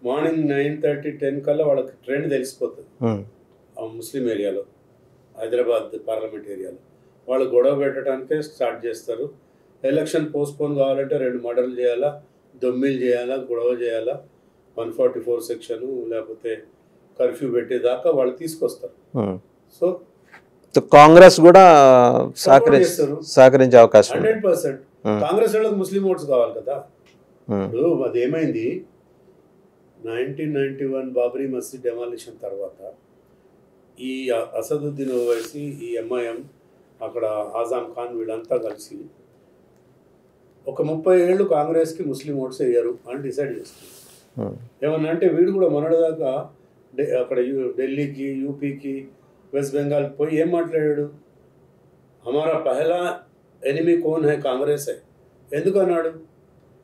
మార్నింగ్ 9:30-10 కల్లా వాళ్ళకి ట్రెండ్ తెలిసిపోతుంది. ముస్లిం ఏరియాలో, హైదరాబాద్ పార్లమెంట్ ఏరియాలో వాళ్ళు గొడవ పెట్టడానికే స్టార్ట్ చేస్తారు. ఎలక్షన్ పోస్ట్పోన్ కావాలంటే 2 మర్డర్లు చేయాలా, దొమ్మిలు చేయాలా, గొడవ చేయాలా, 144 సెక్షన్ లేకపోతే కర్ఫ్యూ పెట్టేదాకా వాళ్ళు తీసుకొస్తారు. సో కాంగ్రెస్ కూడా సహకరించే అవకాశం 100%. కాంగ్రెస్ వాళ్ళకి ముస్లిం ఓట్స్ కావాలి కదా. ఇప్పుడు అదేమైంది, 1991 బాబరీ మసీద్ డెమాలిషన్ తర్వాత ఈ అసదుద్దీన్ ఓవైసీ, ఈ ఎంఐఎం, అక్కడ ఆజాం ఖాన్ వీళ్ళంతా కలిసి ఒక 30 ఏళ్ళు కాంగ్రెస్కి ముస్లిం ఓట్స్ వేయరు అని డిసైడ్ చేస్తున్నారు. ఏమన్నా అంటే వీడు కూడా మొన్నటిదాకా అక్కడ ఢిల్లీకి, యూపీకి, వెస్ట్ బెంగాల్కి పోయి ఏం మాట్లాడాడు? హమారా పహలా ఎనిమి కోన్ హై కాంగ్రెస్ హై ఎందుకు అన్నాడు?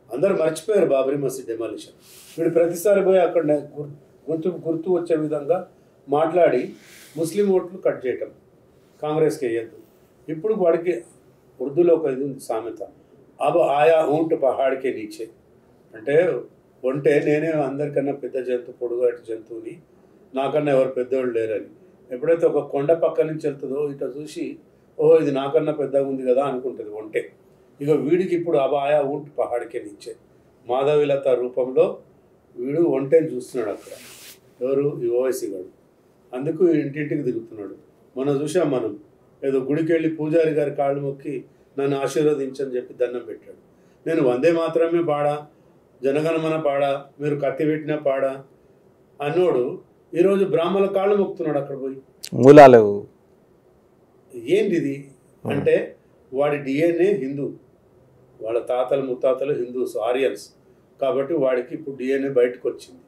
అందరు మర్చిపోయారు బాబరీ మసీద్ డెమాలిషన్. వీడు ప్రతిసారి పోయి అక్కడ గుర్తు వచ్చే విధంగా మాట్లాడి ముస్లిం ఓట్లు కట్ చేయటం, కాంగ్రెస్కి వేయద్దు. ఇప్పుడు వాడికి ఉర్దూలో ఒక ఇది ఉంది సామెత, అబ్ ఆయా ఊంట్ పహాడ్కే నీచే, అంటే ఒంటే నేనే అందరికన్నా పెద్ద జంతువు, పొడుగాటి జంతువుని, నాకన్నా ఎవరు పెద్దవాళ్ళు లేరని. ఎప్పుడైతే ఒక కొండ పక్క నుంచి వెళ్తుందో ఇట్లా చూసి ఓహో ఇది నాకన్నా పెద్దగా ఉంది కదా అనుకుంటుంది ఒంటే. ఇక వీడికి ఇప్పుడు అబ్ ఆయా ఊంట్ పహాడ్కే నీచే మాధవిలత రూపంలో వీడు ఒంటేని చూస్తున్నాడు అక్కడ. ఎవరు? ఈ ఓవైసీ గాడు. అందుకు ఇంటింటికి తిరుగుతున్నాడు. మనం చూసాం, మనం ఏదో గుడికి వెళ్ళి పూజారి గారి కాళ్ళు మొక్కి నన్ను ఆశీర్వదించని చెప్పి దండం పెట్టాడు. నేను వందే మాత్రమే పాడా, జనగణమన పాడా, మీరు కత్తి పెట్టినా పాడా అన్నోడు ఈరోజు బ్రాహ్మణుల కాళ్ళు మొక్కుతున్నాడు అక్కడ పోయి. మూలాలు ఏంటిది అంటే వాడి డిఎన్ఏ హిందూ, వాళ్ళ తాతలు ముత్తాతలు హిందూస్, ఆరియన్స్. కాబట్టి వాడికి ఇప్పుడు డిఎన్ఏ బయటకు వచ్చింది.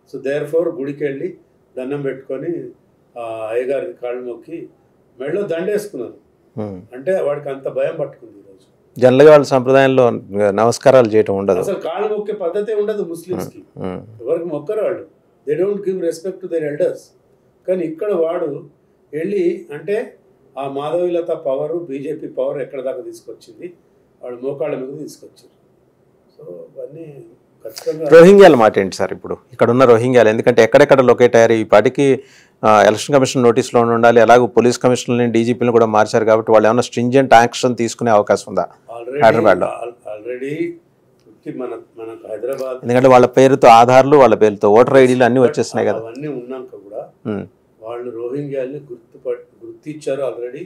సో దేర్ ఫోర్ గుడికి వెళ్ళి దండం పెట్టుకొని అయ్యగారికి కాళ్ళు మొక్కి మెడలో దండేసుకున్నారు. అంటే వాడికి అంత భయం పట్టుకుంది ఈరోజు. జనరల్గా వాళ్ళ సంప్రదాయంలో నమస్కారాలు చేయటం ఉండదు, అసలు కాళ్ళు మొక్కే పద్ధతే ఉండదు ముస్లిమ్స్కి. ఎవరికి మొక్కరు వాళ్ళు, they don't give respect to their elders. కానీ ఇక్కడ వాడు వెళ్ళి అంటే ఆ మాధవిలత పవరు, బీజేపీ పవర్ ఎక్కడ దాకా తీసుకొచ్చింది, వాడు మోకాళ్ళ మీద తీసుకొచ్చారు. సో అవన్నీ ఖచ్చితంగా. రోహింగ్యాల మాట ఏంటి సార్ ఇప్పుడు ఇక్కడ ఉన్న రోహింగ్యాలు? ఎందుకంటే ఎక్కడెక్కడ లొకేట్ అయ్యారు, ఈ పాటికి ఎలక్షన్ కమిషన్ నోటీస్లో ఉండాలి, అలాగే పోలీస్ కమిషనర్ని డీజీపీని కూడా మార్చారు. కాబట్టి వాళ్ళు ఏమైనా స్ట్రింజెంట్ యాక్షన్ తీసుకునే అవకాశం ఉందా హైదరాబాద్లో? ఆల్రెడీ మనకు హైదరాబాద్, ఎందుకంటే వాళ్ళ పేరుతో ఆధార్లు, వాళ్ళ పేరుతో ఓటర్ ఐడీలు అన్నీ వచ్చేస్తున్నాయి కదా. అవన్నీ ఉన్నాక కూడా వాళ్ళు రోహింగ్యాల్ని గుర్తించారు ఆల్రెడీ.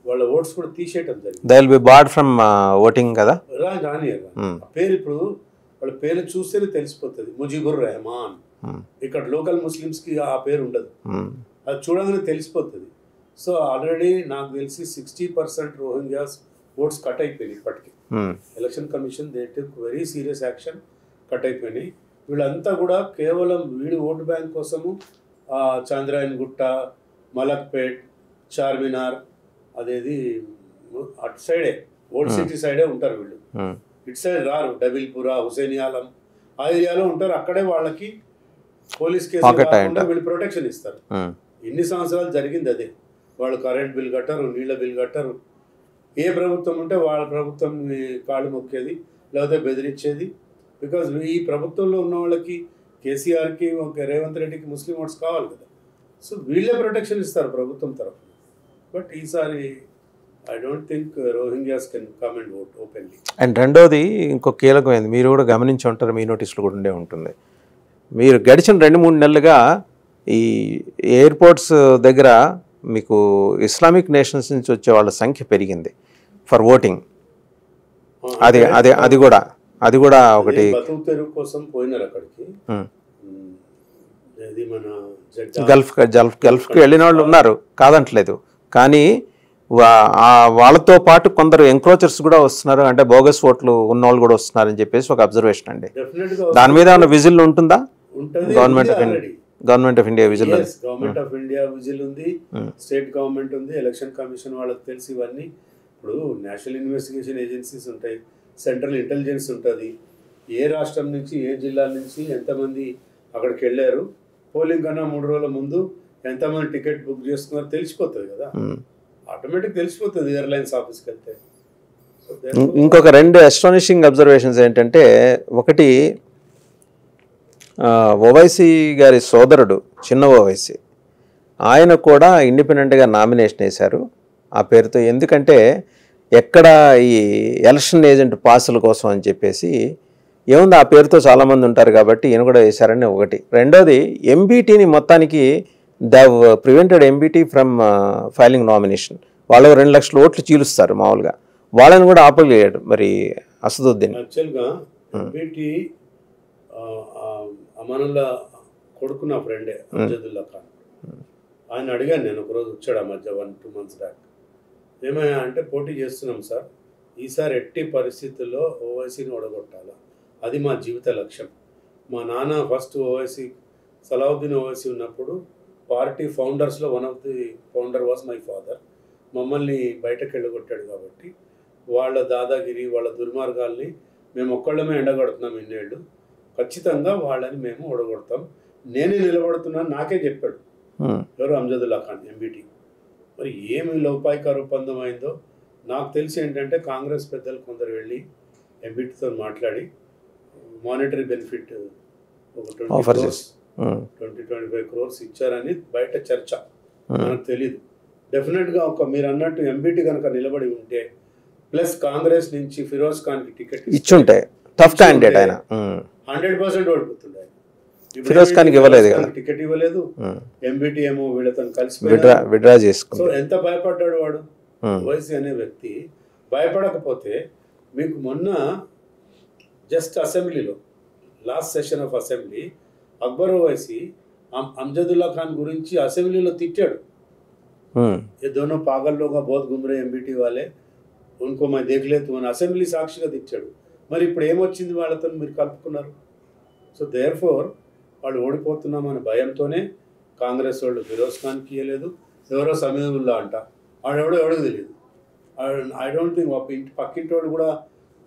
వాళ్ళ ఓట్స్ కూడా తీసేయటం జరిగింది. They will be board from voting కదా. రాని పేరు ఇప్పుడు వాళ్ళ పేరు చూస్తేనే తెలిసిపోతుంది, ముజీబుర్ రెహమాన్. ఇక్కడ లోకల్ ముస్లిమ్స్కి ఆ పేరు ఉండదు, అది చూడగానే తెలిసిపోతుంది. సో ఆల్రెడీ నాకు తెలిసి 60% రోహింగ్యాస్ ఓట్స్ కట్ అయిపోయినాయి ఇప్పటికీ. Election commission they took very serious action, cut అయిపోయినాయి. వీళ్ళంతా కూడా కేవలం వీడి ఓటు బ్యాంక్ కోసము చాంద్రాయన్ గుట్ట, మలక్పేట్, చార్మినార్, అదేది అటు సైడే ఓల్డ్ సిటీ సైడే ఉంటారు వీళ్ళు. ఇటు సైడ్ రారు, డబిల్పురా, హుసేనియాలం ఆ ఏరియాలో ఉంటారు. అక్కడే వాళ్ళకి పోలీస్ కేసు వీళ్ళు ప్రొటెక్షన్ ఇస్తారు. ఇన్ని సంవత్సరాలు జరిగింది అదే. వాళ్ళు కరెంట్ బిల్ కట్టరు, నీళ్ళ బిల్ కట్టరు. ఏ ప్రభుత్వం ఉంటే వాళ్ళ ప్రభుత్వం కాళ్ళు మొక్కేది, లేకపోతే బెదిరించేది. బికాజ్ ఈ ప్రభుత్వంలో ఉన్న వాళ్ళకి, కేసీఆర్కి, రేవంత్ రెడ్డికి ముస్లిం ఓట్స్ కావాలి కదా. సో వీళ్ళే ప్రొటెక్షన్ ఇస్తారు ప్రభుత్వం తరఫున. బట్ ఈసారి I don't think Rohingyas can come and vote openly. And రెండోది ఇంకో కీలకమైనది, మీరు కూడా గమనించి ఉంటారు, మీ నోటీసులు కూడా ఉండే ఉంటుంది. మీరు గడిచిన 2-3 నెలలుగా ఈ ఎయిర్పోర్ట్స్ దగ్గర మీకు ఇస్లామిక్ నేషన్స్ నుంచి వచ్చే వాళ్ళ సంఖ్య పెరిగింది ఫర్ ఓటింగ్. అది కూడా ఒకటి. బతుకు తెరువు కోసం పోయినారు అక్కడికి. గల్ఫ్కి వెళ్ళిన వాళ్ళు ఉన్నారు, కాదంటలేదు. కానీ వాళ్ళతో పాటు కొందరు ఎంక్రోచర్స్ కూడా వస్తున్నారు, అంటే బోగస్ ఓట్లు ఉన్న వాళ్ళు కూడా వస్తున్నారని చెప్పేసి ఒక అబ్జర్వేషన్ అండి. దాని మీద ఏమైనా విజిల్ ఉంటుందా? గవర్నమెంట్ ఆఫ్ ఇండియా విజిల్ ఉంది, స్టేట్ గవర్నమెంట్ ఉంది, ఎలక్షన్ కమిషన్ వాళ్ళకి తెలిసి ఇవన్నీ. ఇప్పుడు నేషనల్ ఇన్వెస్టిగేషన్ ఏజెన్సీస్ ఉంటాయి, సెంట్రల్ ఇంటెలిజెన్స్ ఉంటుంది. ఏ రాష్ట్రం నుంచి, ఏ జిల్లా నుంచి ఎంతమంది అక్కడికి వెళ్ళారు, పోలింగ్ కన్నా 3 రోజుల ముందు ఎంతమంది టికెట్ బుక్ చేసుకున్నారో తెలిసిపోతుంది కదా, ఆటోమేటిక్ తెలిసిపోతుంది ఎయిర్లైన్స్ ఆఫీస్కి వెళ్తే. ఇంకొక 2 అస్టానిషింగ్ అబ్జర్వేషన్స్ ఏంటంటే, ఒకటి ఓవైసీ గారి సోదరుడు చిన్న ఓవైసీ, ఆయన కూడా ఇండిపెండెంట్గా నామినేషన్ వేశారు ఆ పేరుతో. ఎందుకంటే ఎక్కడ ఈ ఎలక్షన్ ఏజెంట్ పాసుల కోసం అని చెప్పేసి ఏముంది, ఆ పేరుతో చాలామంది ఉంటారు కాబట్టి ఈయన కూడా వేశారని ఒకటి. రెండోది ఎంబీటీని మొత్తానికి దవ్ prevented MBT from filing nomination. వాళ్ళకు 2 లక్షల ఓట్లు చీలుస్తారు మామూలుగా, వాళ్ళని కూడా ఆపగలిగాడు మరి అసదుద్దీన్. యాక్చువల్గా ఎంబీటీ అమానుల్లా కొడుకు నా ఫ్రెండే అమ్జదుల్లా ఖాన్. ఆయన అడిగాను నేను, ఒకరోజు వచ్చాడు ఆ మధ్య 1-2 months బ్యాక్. ఏమయ్యా అంటే, పోటీ చేస్తున్నాం సార్, ఈసారి ఎట్టి పరిస్థితుల్లో ఓవైసీని ఓడగొట్టాలా, అది మా జీవిత లక్ష్యం. మా నాన్న ఫస్ట్ ఓవైసీ, సలావుద్దీన్ ఓవైసీ ఉన్నప్పుడు పార్టీ ఫౌండర్స్లో one of the founder was my father. మమ్మల్ని బయటకు వెళ్ళగొట్టాడు కాబట్టి వాళ్ళ దాదాగిరి, వాళ్ళ దుర్మార్గాల్ని మేము ఒక్కళ్ళమే ఎండగడుతున్నాం ఇన్నేళ్ళు. ఖచ్చితంగా వాళ్ళని మేము ఓడగొడతాం. నేనే నిలబడుతున్నాను నాకే చెప్పాడు. ఎవరు? అమ్జదుల్లా ఖాన్ ఎంబీటీ. మరి ఏమి లోపాయికార ఒప్పందం అయిందో నాకు తెలిసి ఏంటంటే కాంగ్రెస్ పెద్దలు కొందరు వెళ్ళి ఎంబీటీతో మాట్లాడి మానిటరీ బెనిఫిట్ ఒక 20-25 crores ఇచ్చారని బయట చర్చ. మనకు తెలీదు. డెఫినెట్గా మీరు అన్నట్టు ఎంబీటీ కనుక నిలబడి ఉంటే ప్లస్ కాంగ్రెస్ నుంచి ఫిరోజ్ ఖాన్కి టికెట్ ఇచ్చుంటే టఫ్ క్యాండిడేట్ ఆయన 100% ఓడిపోతుండే. ఫిరోజ్ ఖాన్కి ఇవ్వలేదు కదా, టికెట్ ఇవ్వలేదు. ఎంబీటీ ఏమో వీళ్ళతో కలిసి విడ్రా చేసుకుంది. సో ఎంత భయపడ్డాడు వాడు. ఓవైసీ అనే వ్యక్తి భయపడకపోతే మీకు మొన్న జస్ట్ అసెంబ్లీలో last session of assembly Akbar Owaisi Amjadullah Khan గురించి అసెంబ్లీలో తిట్టాడు. ये दोनों पागल लोग बहुत घूम रहे ఎంబీటీ వాళ్ళే, उनको मैं देख लेता हूं అసెంబ్లీ సాక్షిగా తిట్టాడు. మరి ఇప్పుడు ఏమొచ్చింది వాళ్ళతో మీరు కలుపుకున్నారు. సో దేర్ ఫోర్ వాళ్ళు ఓడిపోతున్నామనే భయంతోనే కాంగ్రెస్ వాళ్ళు ఫిరోజ్ ఖాన్కి ఇవ్వలేదు. ఎవరో సమీవుల్లా అంట, ఎవరికి తెలియదు. ఐ డోంట్ థింక్ పక్కింటోడు కూడా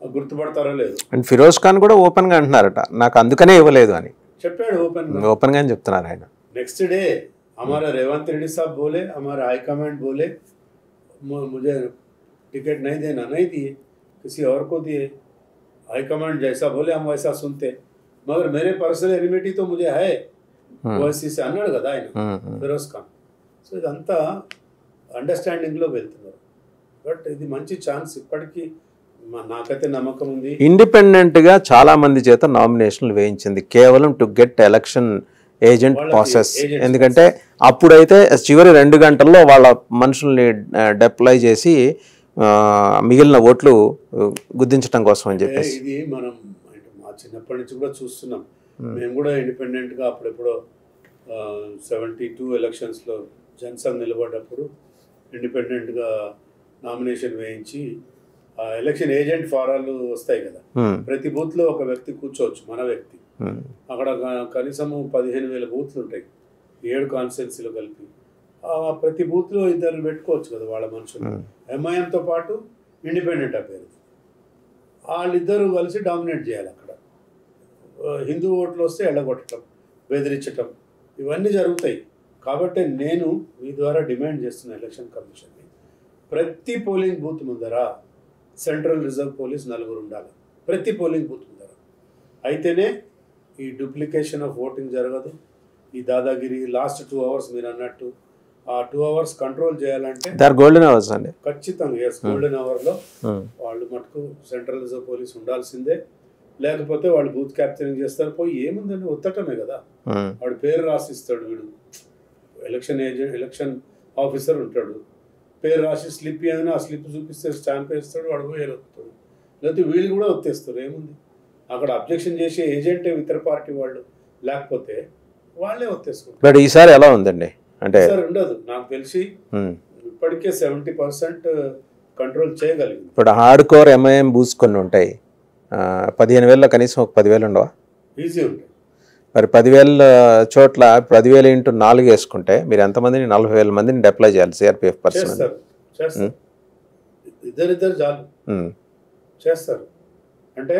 గుర్తుపడతారో లేదు. అండ్ ఫిరోజ్ ఖాన్ కూడా ఓపెన్ గా అంటున్నారట నాకు అందుకనే ఇవ్వలేదు అని చెప్పాడు. ఓపెన్ గా చెప్తున్నారు ఆయన. नेक्स्ट डे हमारा रेवंत रेड्डी साहब बोले, हमारा हाईकमांड बोले मुझे टिकट नहीं देना, नहीं दिए, किसी और को दिए. हाईकमांड जैसा बोले हम वैसा सुनते. मगर मेरे पर्सनल एनिमिटी तो मुझे है ఓవైసీ से అన్నాడు కదా ఆయన ఫిరోజ్ ఖాన్. సో ఇదంతా అండర్స్టాండింగ్లో వెళ్తున్నారు. బట్ ఇది మంచి ఛాన్స్ ఇప్పటికీ నాకైతే నమ్మకం ఉంది. ఇండిపెండెంట్ గా చాలా మంది చేత నామినేషన్లు వేయించింది కేవలం to get election agent process. ఎందుకంటే అప్పుడైతే చివరి 2 గంటల్లో వాళ్ళ మనుషుల్ని డిప్లాయ్ చేసి మిగిలిన ఓట్లు గుర్తించడం కోసం అని చెప్పేసి. ఇది మనం మా చిన్నప్పటి నుంచి కూడా చూస్తున్నాం. మేము కూడా ఇండిపెండెంట్గా అప్పుడెప్పుడో 72 ఎలక్షన్స్లో జనసంఘ్ నిలబడ్డప్పుడు ఇండిపెండెంట్గా నామినేషన్ వేయించి ఎలక్షన్ ఏజెంట్ ఫారాలు వస్తాయి కదా, ప్రతి బూత్లో ఒక వ్యక్తి కూర్చోవచ్చు, మన వ్యక్తి. అక్కడ కనీసం 15,000 బూత్లు ఉంటాయి 7 కాన్స్టిట్యున్సీలో కలిపి. ప్రతి బూత్లో 2 పెట్టుకోవచ్చు కదా వాళ్ళ మనుషులు. ఎంఐఎంతో పాటు ఇండిపెండెంట్ అభ్యర్థి వాళ్ళిద్దరూ కలిసి డామినేట్ చేయాలి. అక్కడ హిందూ ఓట్లు వస్తే ఎళ్ళగొట్టడం, బెదిరించటం ఇవన్నీ జరుగుతాయి. కాబట్టి నేను మీ ద్వారా డిమాండ్ చేస్తున్న ఎలక్షన్ కమిషన్ని ప్రతి పోలింగ్ బూత్ ముందర సెంట్రల్ రిజర్వ్ పోలీస్ 4 ఉండాలి. ప్రతి పోలింగ్ బూత్ ముందర. అయితేనే ఈ డూప్లికేషన్ ఆఫ్ ఓటింగ్ జరగదు. ఈ దాదాగిరి లాస్ట్ 2 hours మీరు అన్నట్టు ఆ 2 hours కంట్రోల్ చేయాలంటే గోల్డెన్ అవర్స్ అండి ఖచ్చితంగా. ఎస్, గోల్డెన్ అవర్లో వాళ్ళు మటుకు సెంట్రల్ రిజర్వ్ పోలీస్ ఉండాల్సిందే. లేకపోతే వాళ్ళు బూత్ క్యాప్చరింగ్ చేస్తారు. పోయి ఏముందని ఒత్తటమే కదా, వాడు పేరు రాసిస్తాడు. వీడు ఎలక్షన్ ఆఫీసర్ ఉంటాడు, పేరు రాసి స్లిప్ ఏమైనా ఆ స్లిప్ చూపిస్తే స్టాంప్ వేస్తాడు, వాడు పోయి ఒత్తుతాడు. లేకపోతే వీళ్ళు కూడా ఒత్తేస్తారు. ఏముంది అక్కడ అబ్జెక్షన్ చేసే ఏజెంటే ఇతర పార్టీ వాళ్ళు, లేకపోతే వాళ్ళే ఒత్తేసుకుంటారు. బట్ ఈసారి ఎలా ఉందండి అంటే ఉండదు. నాకు తెలిసి ఇప్పటికే 70% కంట్రోల్ చేయగలిగింది. ఇప్పుడు హార్డ్ కోర్ ఎంఐఎం బూత్స్ కొన్ని ఉంటాయి, 15,000లో కనీసం ఒక 10,000 ఉండవా? ఈజీ ఉంటాయి. మరి 10,000 చోట్ల 10,000 × 4 వేసుకుంటే మీరు ఎంతమందిని 40,000 మందిని డిప్లాయ్ చేయాలి సిఆర్పిఎఫ్ పర్సన్. చేస్తారు. ఇద్దరిద్దరు చాలు చేస్తారు. అంటే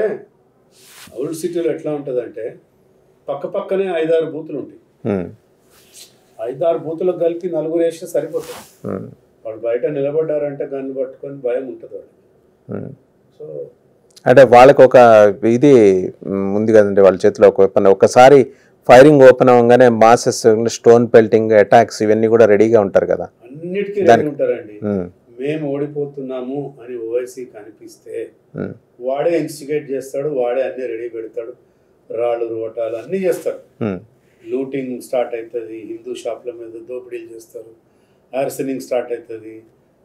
ఓల్డ్ సిటీలో ఎట్లా ఉంటుంది అంటే పక్క పక్కనే 5-6 బూతులు ఉంటాయి. 5-6 బూతులకు కలిపి 4 వేస్తే సరిపోతుంది. వాళ్ళు బయట నిలబడ్డారంటే గన్ను పట్టుకొని భయం ఉంటుంది వాళ్ళకి. సో అంటే వాళ్ళకి ఒక ఇది ఉంది కదండి వాళ్ళ చేతిలో ఒక వెపన్. ఒకసారి ఫైరింగ్ ఓపెన్ అవ్వగానే మాసెస్, స్టోన్ పెల్టింగ్ అటాక్స్ ఇవన్నీ కూడా రెడీగా ఉంటారు కదా. అన్నిటికీ రెడీ ఉంటారండి. మేము ఓడిపోతున్నాము అని ఓవైసీ కనిపిస్తే వాడే ఇన్స్టిగేట్ చేస్తాడు, వాడే అన్ని రెడీ పెడతాడు. రాళ్ళు రోటాలు అన్నీ చేస్తాడు. లూటింగ్ స్టార్ట్ అవుతుంది, హిందూ షాప్ల మీద దోపిడీలు చేస్తారు, ఆర్సనింగ్ స్టార్ట్ అవుతుంది.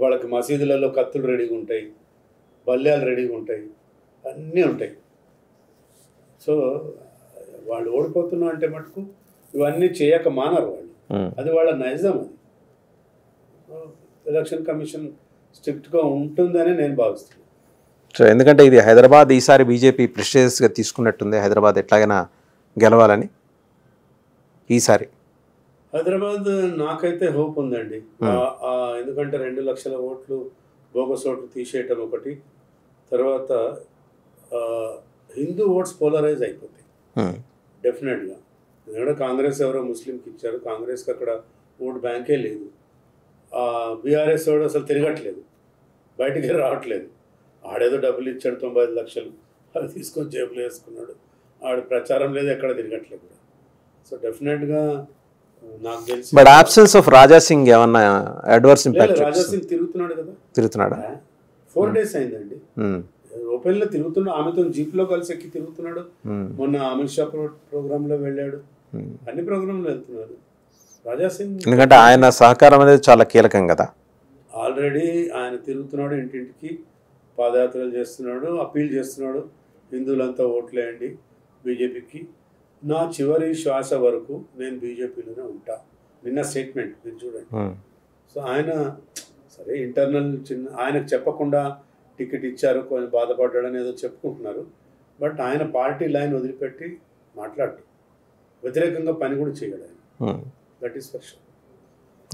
వాళ్ళకి మసీదులలో కత్తులు రెడీగా ఉంటాయి, బల్యాలు రెడీగా ఉంటాయి, అన్నీ ఉంటాయి. సో వాళ్ళు ఓడిపోతున్నాం అంటే మటుకు ఇవన్నీ చేయక మానరు వాళ్ళు. అది వాళ్ళ నైజం. అది ఎలక్షన్ కమిషన్ స్ట్రిక్ట్గా ఉంటుందని నేను భావిస్తున్నాను. సో ఎందుకంటే ఇది హైదరాబాద్ ఈసారి బీజేపీ ప్రెస్టేజియస్గా తీసుకున్నట్టుంది. హైదరాబాద్ ఎట్లాగైనా గెలవాలని ఈసారి హైదరాబాద్ నాకైతే హోప్ ఉందండి. ఎందుకంటే 2 లక్షల ఓట్లు బోగస్ ఓట్లు తీసేయటం ఒకటి, తర్వాత హిందూ ఓట్స్ పోలరైజ్ అయిపోతాయి డెఫినెట్గా. ఎందుకంటే కాంగ్రెస్ ఎవరో ముస్లింకి ఇచ్చారు, కాంగ్రెస్కి అక్కడ ఓటు బ్యాంకే లేదు. బీఆర్ఎస్ వాడు అసలు తిరగట్లేదు, బయటికి రావట్లేదు. ఆడేదో డబ్బులు ఇచ్చాడు 95 లక్షలు, అది తీసుకొని జేబులో వేసుకున్నాడు. ఆడు ప్రచారం లేదు, ఎక్కడ తిరగట్లేదు కూడా. సో డెఫినెట్గా నాకు తెలిసి but absence of Raja Singh ఏమన్నా అడ్వర్స్ ఇంపాక్ట్? రాజా సింగ్ తిరుగుతున్నాడు కదా, తిరుగుతున్నాడా? 4 days అయిందండి ఓపెన్లో తిరుగుతున్నాడు. ఆమెతో జీప్లో కలిసి ఎక్కి తిరుగుతున్నాడు. మొన్న అమిత్ షా ప్రోగ్రాంలో వెళ్ళాడు, అన్ని ప్రోగ్రాంలో వెళ్తున్నారు రాజా సింగ్. ఎందుకంటే ఆయన సహకారం అనేది చాలా కీలకం కదా. ఆల్రెడీ ఆయన తిరుగుతున్నాడు, ఇంటింటికి పాదయాత్రలు చేస్తున్నాడు, అప్పీల్ చేస్తున్నాడు, హిందువులంతా ఓట్లేయండి బీజేపీకి, నా చివరి శ్వాస వరకు నేను బీజేపీలోనే ఉంటా. నిన్న స్టేట్మెంట్ మీరు చూడండి. సో ఆయన సరే ఇంటర్నల్ ఆయనకు చెప్పకుండా టికెట్ ఇచ్చారు, కొంచెం బాధపడ్డాడని ఏదో చెప్పుకుంటున్నారు. బట్ ఆయన పార్టీ లైన్ వదిలిపెట్టి మాట్లాడు, వ్యతిరేకంగా పని కూడా చేయడు ఆయన. That is for sure.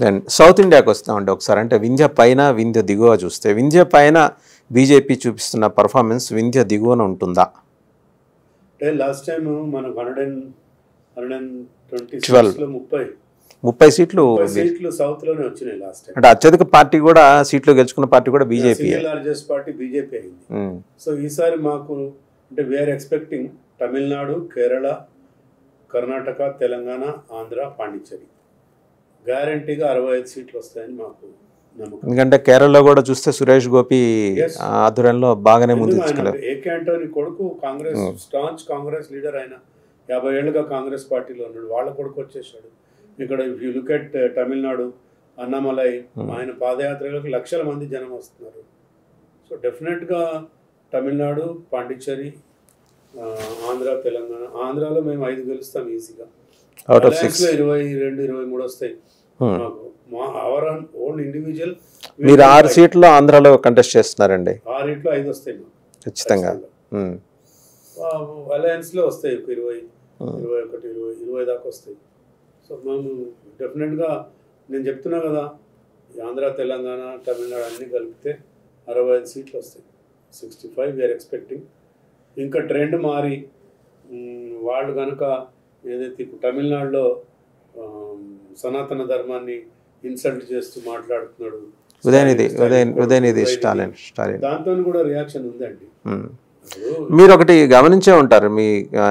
And south ఇండియాకి వస్తామండి ఒకసారి. అంటే వింధ్య పైన వింధ్య దిగువ చూస్తే, వింధ్య పైన బీజేపీ చూపిస్తున్న పర్ఫార్మెన్స్ వింధ్య దిగువన ఉంటుందా? అంటే లాస్ట్ టైం మనకు 120 30 సీట్లు సౌత్ లోనే వచ్చినాయి లాస్ట్ టైం. అంటే అత్యధిక పార్టీ కూడా సీట్లు గెలుచుకున్న పార్టీ కూడా బీజేపీ, లార్జెస్ట్ పార్టీ బీజేపీ అయింది. సో ఈసారి మాకు అంటే వీఆర్ ఎక్స్పెక్టింగ్ తమిళనాడు, కేరళ, కర్ణాటక, తెలంగాణ, ఆంధ్ర, పాండిచ్చేరి గ్యారంటీగా 65 సీట్లు వస్తాయని మాకు నమ్మకం. ఎందుకంటే కేరళలో కూడా చూస్తే సురేష్ గోపి ఆధ్వర్యంలో బాగానే ముందు తీసుకెళ్లారు. ఏకే ఆంటోనీ కొడుకు కాంగ్రెస్ స్టాంచ్ కాంగ్రెస్ లీడర్, ఆయన 50 ఏళ్ళుగా కాంగ్రెస్ పార్టీలో ఉన్నాడు, వాళ్ళ కొడుకు వచ్చేసాడు. ఇక్కడ if you look at Tamil Nadu, Annamalai, ఆయన పాదయాత్రలకు లక్షల మంది జనం వస్తున్నారు. సో డెఫినెట్గా తమిళనాడు, పాండిచ్చేరి, ఆంధ్ర, తెలంగాణ. ఆంధ్రాలో మేము 5 గెలుస్తాం ఈజీగా. 22, 23 వస్తాయి మాకు. Our own individual. మీరు 6 సీట్లు ఆంధ్రాలో కంటెస్ట్ చేస్తున్నారండి. 6 ఇంట్లో 5 వస్తాయి మాకు ఖచ్చితంగా. అలయన్స్లో వస్తాయి 20, 21, 20 దాకా వస్తాయి. సో మేము డెఫినెట్గా నేను చెప్తున్నా కదా, ఆంధ్ర, తెలంగాణ, తమిళనాడు అన్నీ కలిపితే 65 సీట్లు వస్తాయి. 65 వీఆర్ ఎక్స్పెక్టింగ్. ఇంకా ట్రెండ్ మారి వాళ్ళు కనుక ఏదైతే తమిళనాడులో సనాతన ధర్మాన్ని ఇన్సల్ట్ చేస్తూ మాట్లాడుతున్నాడు, ఉదయనిధి స్టాలిన్, దాంతో కూడా రియాక్షన్ ఉందండి. మీరు ఒకటి గమనించే ఉంటారు మీ,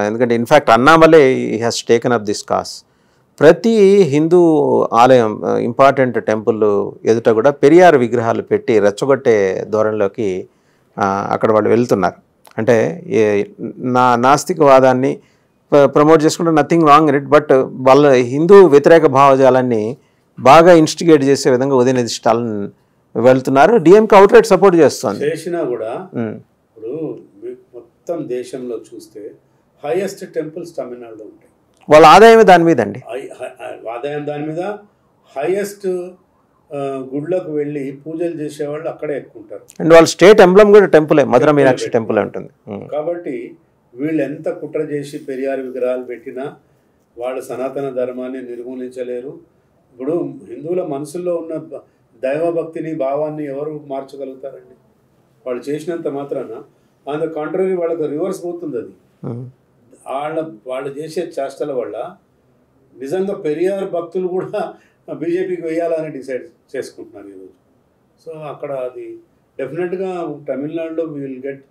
ఎందుకంటే in fact Annamalai has taken up this cos. ప్రతి హిందూ ఆలయం, ఇంపార్టెంట్ టెంపుల్ ఎదుట కూడా పెరియార్ విగ్రహాలు పెట్టి రెచ్చగొట్టే ధోరణిలోకి అక్కడ వాళ్ళు వెళ్తున్నారు. అంటే నాస్తికవాదాన్ని ప్రమోట్ చేసుకుంటే nothing wrong in it, but వాళ్ళ హిందూ వ్యతిరేక భావజాలాన్ని బాగా ఇన్స్టిగేట్ చేసే విధంగా ఉదయనిధి స్టాలిన్ వెళ్తున్నారు. డిఎంకే అవుట్ రైట్ సపోర్ట్ చేస్తుంది. చేసినా కూడా ఇప్పుడు మొత్తం దేశంలో చూస్తే హైయెస్ట్ టెంపుల్స్ తమిళనాడులో ఉంటాయి. వాళ్ళ ఆదాయమే దాని మీద అండి, ఆదాయం దాని మీద. హైయెస్ట్ గుడ్లకు వెళ్ళి పూజలు చేసేవాళ్ళు అక్కడే ఎక్కువ ఉంటారు. అండ్ వాళ్ళ స్టేట్ ఎంబ్లమ్ కూడా టెంపులే, మధుర మీనాక్షి టెంపుల్ ఉంటుంది. కాబట్టి వీళ్ళు ఎంత కుట్ర చేసి పెరియార్ విగ్రహాలు పెట్టినా వాళ్ళు సనాతన ధర్మాన్ని నిర్మూలించలేరు. ఇప్పుడు హిందువుల మనసుల్లో ఉన్న దైవభక్తిని, భావాన్ని ఎవరు మార్చగలుగుతారండి? వాళ్ళు చేసినంత మాత్రాన ఆన్ ద కాంట్రరీ వాళ్ళకి రివర్స్ పోతుంది. అది వాళ్ళు చేసే చేష్టల వల్ల నిజంగా పెరియార్ భక్తులు కూడా బీజేపీకి వేయాలని డిసైడ్ చేసుకుంటున్నారు ఈరోజు. సో అక్కడ అది డెఫినెట్గా తమిళనాడులో we will get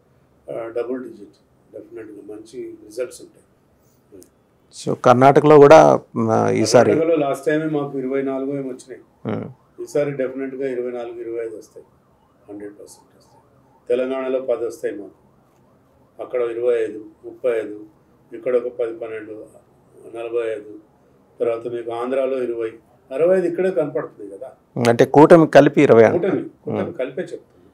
double digit, డెఫినెట్గా మంచి రిజల్ట్స్ ఉంటాయి. సో కర్ణాటకలో కూడా ఈసారి లాస్ట్ టైమే మాకు 24 ఏమి వచ్చినాయి, ఈసారి డెఫినెట్గా 24, 25 వస్తాయి, 100% వస్తాయి. తెలంగాణలో 10 వస్తాయి మాకు, అక్కడ 25, 35, ఇక్కడ ఒక 10, 12, 45, తర్వాత మీకు ఆంధ్రాలో 20, 65 ఇక్కడే కనపడుతుంది కదా. అంటే కూటమి కలిపి 20, కూటమి కలిపే చెప్తుంది.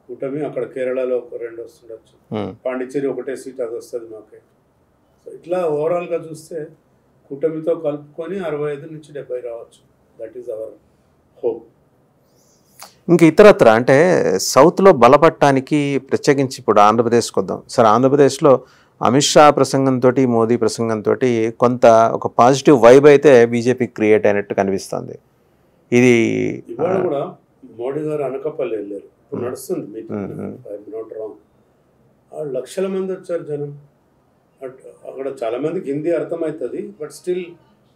కూటమి అక్కడ కేరళలో ఒక 2 వస్తుండొచ్చు, పాండిచ్చేరి 1 సీట్ అది వస్తుంది మాకే. సో ఇట్లా ఓవరాల్గా చూస్తే కూటమితో కలుపుకొని 65 నుంచి 70 రావచ్చు. That is our hope. ఇంకా ఇతరత్ర అంటే సౌత్లో బలపడటానికి ప్రత్యేకించి ఇప్పుడు ఆంధ్రప్రదేశ్కి వద్దాం సార్. ఆంధ్రప్రదేశ్లో అమిత్ షా ప్రసంగంతో, మోదీ ప్రసంగంతో కొంత ఒక పాజిటివ్ వైబ్ అయితే బీజేపీ క్రియేట్ అయినట్టు కనిపిస్తుంది. ఇది ఇవాళ కూడా మోడీ గారు అనకాపల్లి వెళ్ళారు, ఇప్పుడు నడుస్తుంది మీటింగ్, నాట్ రాంగ్. 6 లక్షల మంది వచ్చారు జనం. అక్కడ చాలామందికి హిందీ అర్థమవుతుంది, బట్ స్టిల్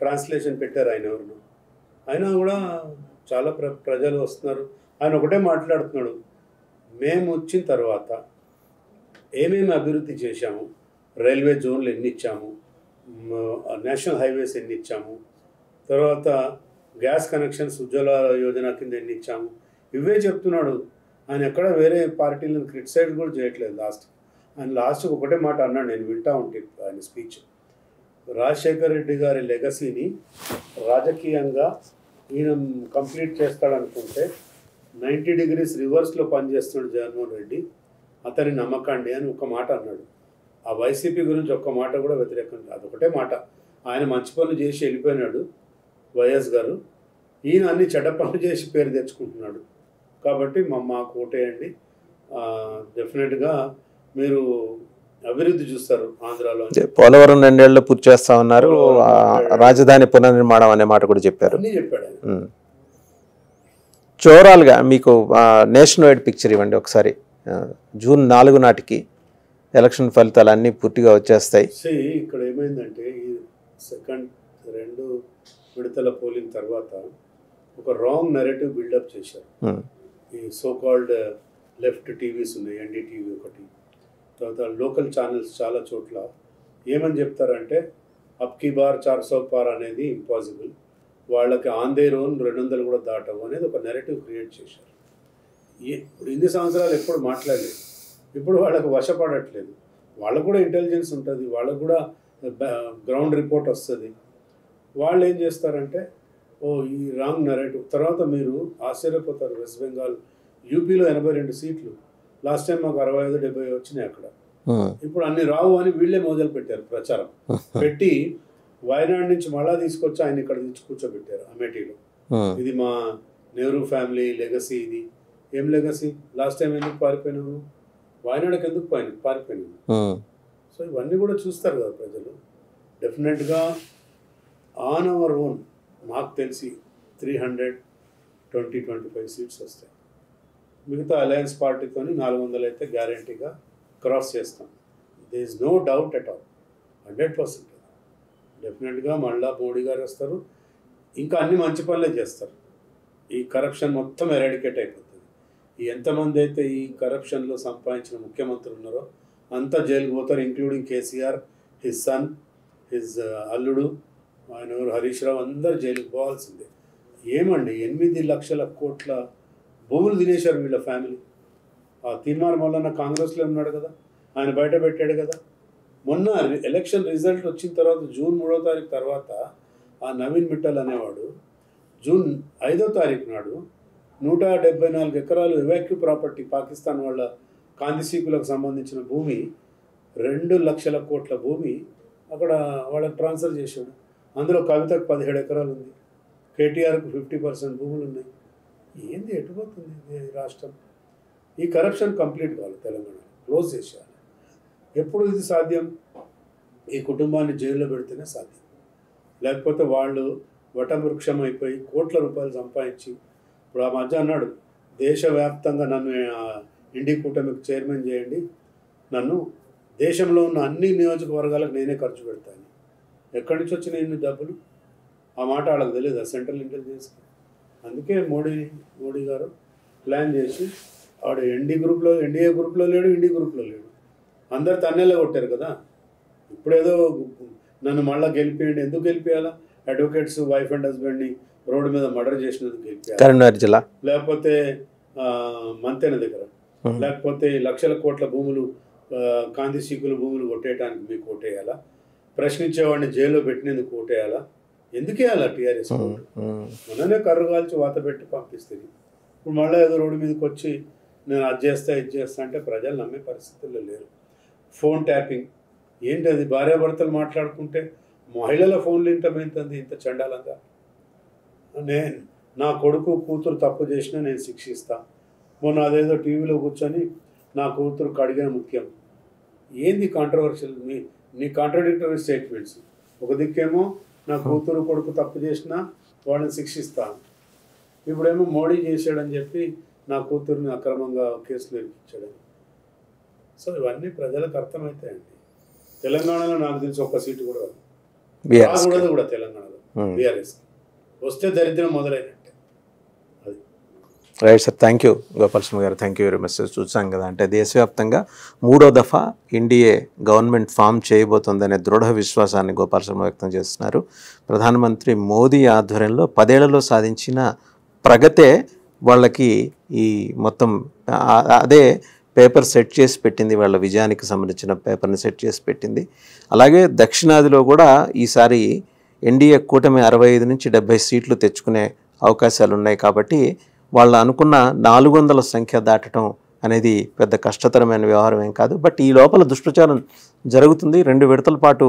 ట్రాన్స్లేషన్ పెట్టారు ఆయన ఎవరు. అయినా కూడా చాలా ప్రజలు వస్తున్నారు. ఆయన ఒకటే మాట్లాడుతున్నాడు, మేము వచ్చిన తర్వాత ఏమేమి అభివృద్ధి చేశాము, రైల్వే జోన్లు ఎన్ని ఇచ్చాము, నేషనల్ హైవేస్ ఎన్ని ఇచ్చాము, తర్వాత గ్యాస్ కనెక్షన్స్ ఉజ్వల యోజన కింద ఎన్ని ఇచ్చాము, ఇవే చెప్తున్నాడు. ఆయన ఎక్కడ వేరే పార్టీలను క్రిటిసైజ్ కూడా చేయట్లేదు. లాస్ట్కి ఒకటే మాట అన్నాడు, నేను వింటా ఉంటే ఆయన స్పీచ్. రాజశేఖర్ రెడ్డి గారి లెగసీని రాజకీయంగా ఈయన కంప్లీట్ చేస్తాడనుకుంటే 90 degrees రివర్స్లో పనిచేస్తున్నాడు జగన్మోహన్ రెడ్డి, అతని నమ్మకండి అని ఒక మాట అన్నాడు. ఆ వైసీపీ గురించి ఒక్క మాట కూడా వ్యతిరేకం, అదొకటే మాట. ఆయన మంచి పనులు చేసి వెళ్ళిపోయినాడు వైఎస్ గారు, ఈయన అన్ని చెడ్డ పనులు చేసి పేరు తెచ్చుకుంటున్నాడు. కాబట్టి మాకు ఓటేయండి, డెఫినెట్గా మీరు అభివృద్ధి చూస్తారు ఆంధ్రాలో. పోలవరం 2 ఏళ్లలో పూర్తి చేస్తా ఉన్నారు, రాజధాని పునర్నిర్మాణం అనే మాట కూడా చెప్పారు. అన్నీ చెప్పాడు ఆయన. ఓవరాల్గా మీకు నేషన్ వైడ్ పిక్చర్ ఇవ్వండి ఒకసారి. జూన్ 4 నాటికి ఎలక్షన్ ఫలితాలు అన్నీ పూర్తిగా వచ్చేస్తాయి. ఇక్కడ ఏమైందంటే ఈ సెకండ్ 2 విడతల పోలింగ్ తర్వాత ఒక రాంగ్ నెరేటివ్ బిల్డప్ చేశారు. ఈ సో కాల్డ్ లెఫ్ట్ టీవీస్ ఉన్నాయి, ఎన్డీటీవీ ఒకటి, తర్వాత లోకల్ ఛానల్స్ చాలా చోట్ల ఏమని చెప్తారంటే అబ్కి బార్ 400 పార్ అనేది ఇంపాసిబుల్, వాళ్ళకి ఆన్ దేర్ ఓన్ 200 కూడా దాటవు అనేది ఒక నెరేటివ్ క్రియేట్ చేశారు. ఇప్పుడు ఇన్ని సంవత్సరాలు ఎప్పుడు మాట్లాడలేదు, ఇప్పుడు వాళ్ళకు వశపడట్లేదు. వాళ్ళకు కూడా ఇంటెలిజెన్స్ ఉంటుంది, వాళ్ళకు కూడా గ్రౌండ్ రిపోర్ట్ వస్తుంది. వాళ్ళు ఏం చేస్తారంటే ఈ రాంగ్ నెరేటివ్ తర్వాత మీరు ఆశ్చర్యపోతారు. వెస్ట్ బెంగాల్, యూపీలో 82 సీట్లు, లాస్ట్ టైం మాకు 65-70 వచ్చినాయి అక్కడ. ఇప్పుడు అన్ని రావు అని వీళ్ళే మొదలు పెట్టారు ప్రచారం పెట్టి, వయనాడ్ నుంచి మళ్ళా తీసుకొచ్చి ఆయన ఇక్కడ తెచ్చి కూర్చోబెట్టారు అమేఠీలో. ఇది మా నెహ్రూ ఫ్యామిలీ లెగసీ. ఇది ఏం లెగసీ? లాస్ట్ టైం ఎందుకు పారిపోయినావు, వయనాడుకి ఎందుకు పారిపోయినావు? సో ఇవన్నీ కూడా చూస్తారు కదా ప్రజలు. డెఫినెట్గా ఆన్ అవర్ ఓన్ మాకు తెలిసి 325 సీట్స్ వస్తాయి. మిగతా అలయన్స్ పార్టీతో 400 అయితే గ్యారంటీగా క్రాస్ చేస్తాం. There is no doubt at all, 100%. డెఫినెట్గా మళ్ళా మోడీ గారు వస్తారు, ఇంకా అన్ని మంచి పనులే చేస్తారు. ఈ కరప్షన్ మొత్తం ఎరాడికేట్ అయిపోతుంది. ఎంతమంది అయితే ఈ కరప్షన్లో సంపాదించిన ముఖ్యమంత్రులు ఉన్నారో అంతా జైలుకు పోతారు, including KCR, his sun, his అల్లుడు, ఆయన హరీష్ రావు, అందరు జైలుకు పోవాల్సిందే. ఏమండి 8 లక్షల కోట్ల భూములు తినేశారు వీళ్ళ ఫ్యామిలీ. ఆ తీర్మార్ మల్లన్న కాంగ్రెస్లో ఉన్నాడు కదా, ఆయన బయట పెట్టాడు కదా. మొన్న ఎలక్షన్ రిజల్ట్ వచ్చిన తర్వాత జూన్ 3వ తారీఖు తర్వాత ఆ నవీన్ మిట్టల్ అనేవాడు జూన్ 5వ తారీఖు నాడు 174 ఎకరాలు ఎవాక్యూ ప్రాపర్టీ, పాకిస్తాన్ వాళ్ళ కాందిశీకులకు సంబంధించిన భూమి, 2 లక్షల కోట్ల భూమి అక్కడ వాళ్ళకి ట్రాన్స్ఫర్ చేశాడు. అందులో కవితకు 17 ఎకరాలు ఉంది, కేటీఆర్కు 50% భూములు ఉన్నాయి. ఏంది ఎటుపోతుంది రాష్ట్రం? ఈ కరప్షన్ కంప్లీట్ కావాలి, తెలంగాణ క్లోజ్ చేసేయాలి. ఎప్పుడు ఇది సాధ్యం? ఈ కుటుంబాన్ని జైల్లో పెడితేనే సాధ్యం. లేకపోతే వాళ్ళు వటవృక్షం అయిపోయి కోట్ల రూపాయలు సంపాదించి, ఇప్పుడు ఆ మధ్య అన్నాడు దేశవ్యాప్తంగా నన్ను ఇండి కూటమికి చైర్మన్ చేయండి, నన్ను దేశంలో ఉన్న అన్ని నియోజకవర్గాలకు నేనే ఖర్చు పెడతాను. ఎక్కడి నుంచి వచ్చినాయి ఇన్ని డబ్బులు? ఆ మాట వాళ్ళకి తెలియదు, సెంట్రల్ ఇంటెలిజెన్స్కి. అందుకే మోడీ గారు ప్లాన్ చేసి వాడు ఎన్డీఏ గ్రూప్లో లేడు, ఇండి గ్రూప్లో లేడు, అందరు తన్నేలా కొట్టారు కదా. ఇప్పుడేదో నన్ను మళ్ళీ గెలిపేయండి, ఎందుకు గెలిపేయాలా? అడ్వకేట్స్ వైఫ్ అండ్ హస్బెండ్ని రోడ్డు మీద మర్డర్ చేసినందుకు గెలిపేయాలి, కరీంనగర్ జిల్లా, లేకపోతే మంతెన దగ్గర, లేకపోతే లక్షల కోట్ల భూములు కాంతిశీకుల భూములు కొట్టేయడానికి మీకు ఓటేయాలా? ప్రశ్నించేవాడిని జైల్లో పెట్టినందుకు ఓటేయాలా? ఎందుకు వేయాలా టీఆర్ఎస్? మొన్ననే కర్రు కాల్చి వాత పెట్టి పంపిస్తుంది. ఇప్పుడు మళ్ళీ ఏదో రోడ్డు మీదకి వచ్చి నేను అది చేస్తా ఇది చేస్తా అంటే ప్రజలు నమ్మే పరిస్థితుల్లో లేరు. ఫోన్ ట్యాపింగ్ ఏంటి అది? భార్యాభర్తలు మాట్లాడుకుంటే మహిళల ఫోన్లు ఇంతమైంది, ఇంత చండాలంగా. నా కొడుకు కూతురు తప్పు చేసినా నేను శిక్షిస్తా. మొన్న అదేదో టీవీలో కూర్చొని నా కూతురుకు అడిగిన ముఖ్యం. ఏంది కాంట్రవర్షియల్ నీ కాంట్రడిక్టరీ స్టేట్మెంట్స్? ఒక దిక్కేమో నా కూతురు కొడుకు తప్పు చేసినా వాళ్ళని శిక్షిస్తాను, ఇప్పుడేమో మోడీ చేశాడని చెప్పి నా కూతురుని అక్రమంగా కేసులు ఇరికించాడని. సో ఇవన్నీ ప్రజలకు అర్థమవుతాయండి. తెలంగాణలో నాకు తెలిసి ఒక్క సీటు కూడా బీఆర్ఎస్ రాకూడదు కూడా తెలంగాణలో బీఆర్ఎస్ వస్తే దరిద్రం మొదలైనట్టే. అది right sir. Thank you Gopalaswamy గారు, థ్యాంక్ యూ వెరీ మచ్. చూసాం కదా, అంటే దేశవ్యాప్తంగా 3వ దఫా ఎన్డీఏ గవర్నమెంట్ ఫామ్ చేయబోతుందనే దృఢ విశ్వాసాన్ని గోపాలస్వామి వ్యక్తం చేస్తున్నారు. ప్రధానమంత్రి మోదీ ఆధ్వర్యంలో 10 ఏళ్లలో సాధించిన ప్రగతే వాళ్ళకి ఈ మొత్తం అదే పేపర్ సెట్ చేసి పెట్టింది, వాళ్ళ విజయానికి సంబంధించిన పేపర్ని సెట్ చేసి పెట్టింది. అలాగే దక్షిణాదిలో కూడా ఈసారి ఎన్డీఏ కూటమి 65 నుంచి 70 సీట్లు తెచ్చుకునే అవకాశాలు ఉన్నాయి. కాబట్టి వాళ్ళు అనుకున్న 400 సంఖ్య దాటడం అనేది పెద్ద కష్టతరమైన వ్యవహారం ఏం కాదు. బట్ ఈ లోపల దుష్ప్రచారం జరుగుతుంది. 2 విడతల పాటు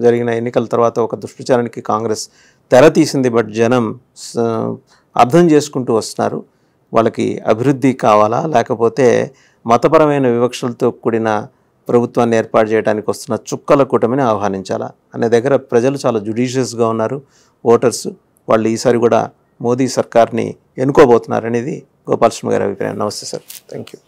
జరిగిన ఎన్నికల తర్వాత ఒక దుష్ప్రచారానికి కాంగ్రెస్ తెర తీసింది. బట్ జనం అర్థం చేసుకుంటూ వస్తున్నారు. వాళ్ళకి అభివృద్ధి కావాలా, లేకపోతే మతపరమైన వివక్షలతో కూడిన ప్రభుత్వాన్ని ఏర్పాటు చేయడానికి వస్తున్న చుక్కల కూటమిని ఆహ్వానించాలా అనే దగ్గర ప్రజలు చాలా జుడిషియస్గా ఉన్నారు. ఓటర్స్ వాళ్ళు ఈసారి కూడా మోదీ సర్కార్ని ఎన్నుకోబోతున్నారు అనేది గోపాలస్వామి గారి అభిప్రాయం. నమస్తే సార్. Thank you.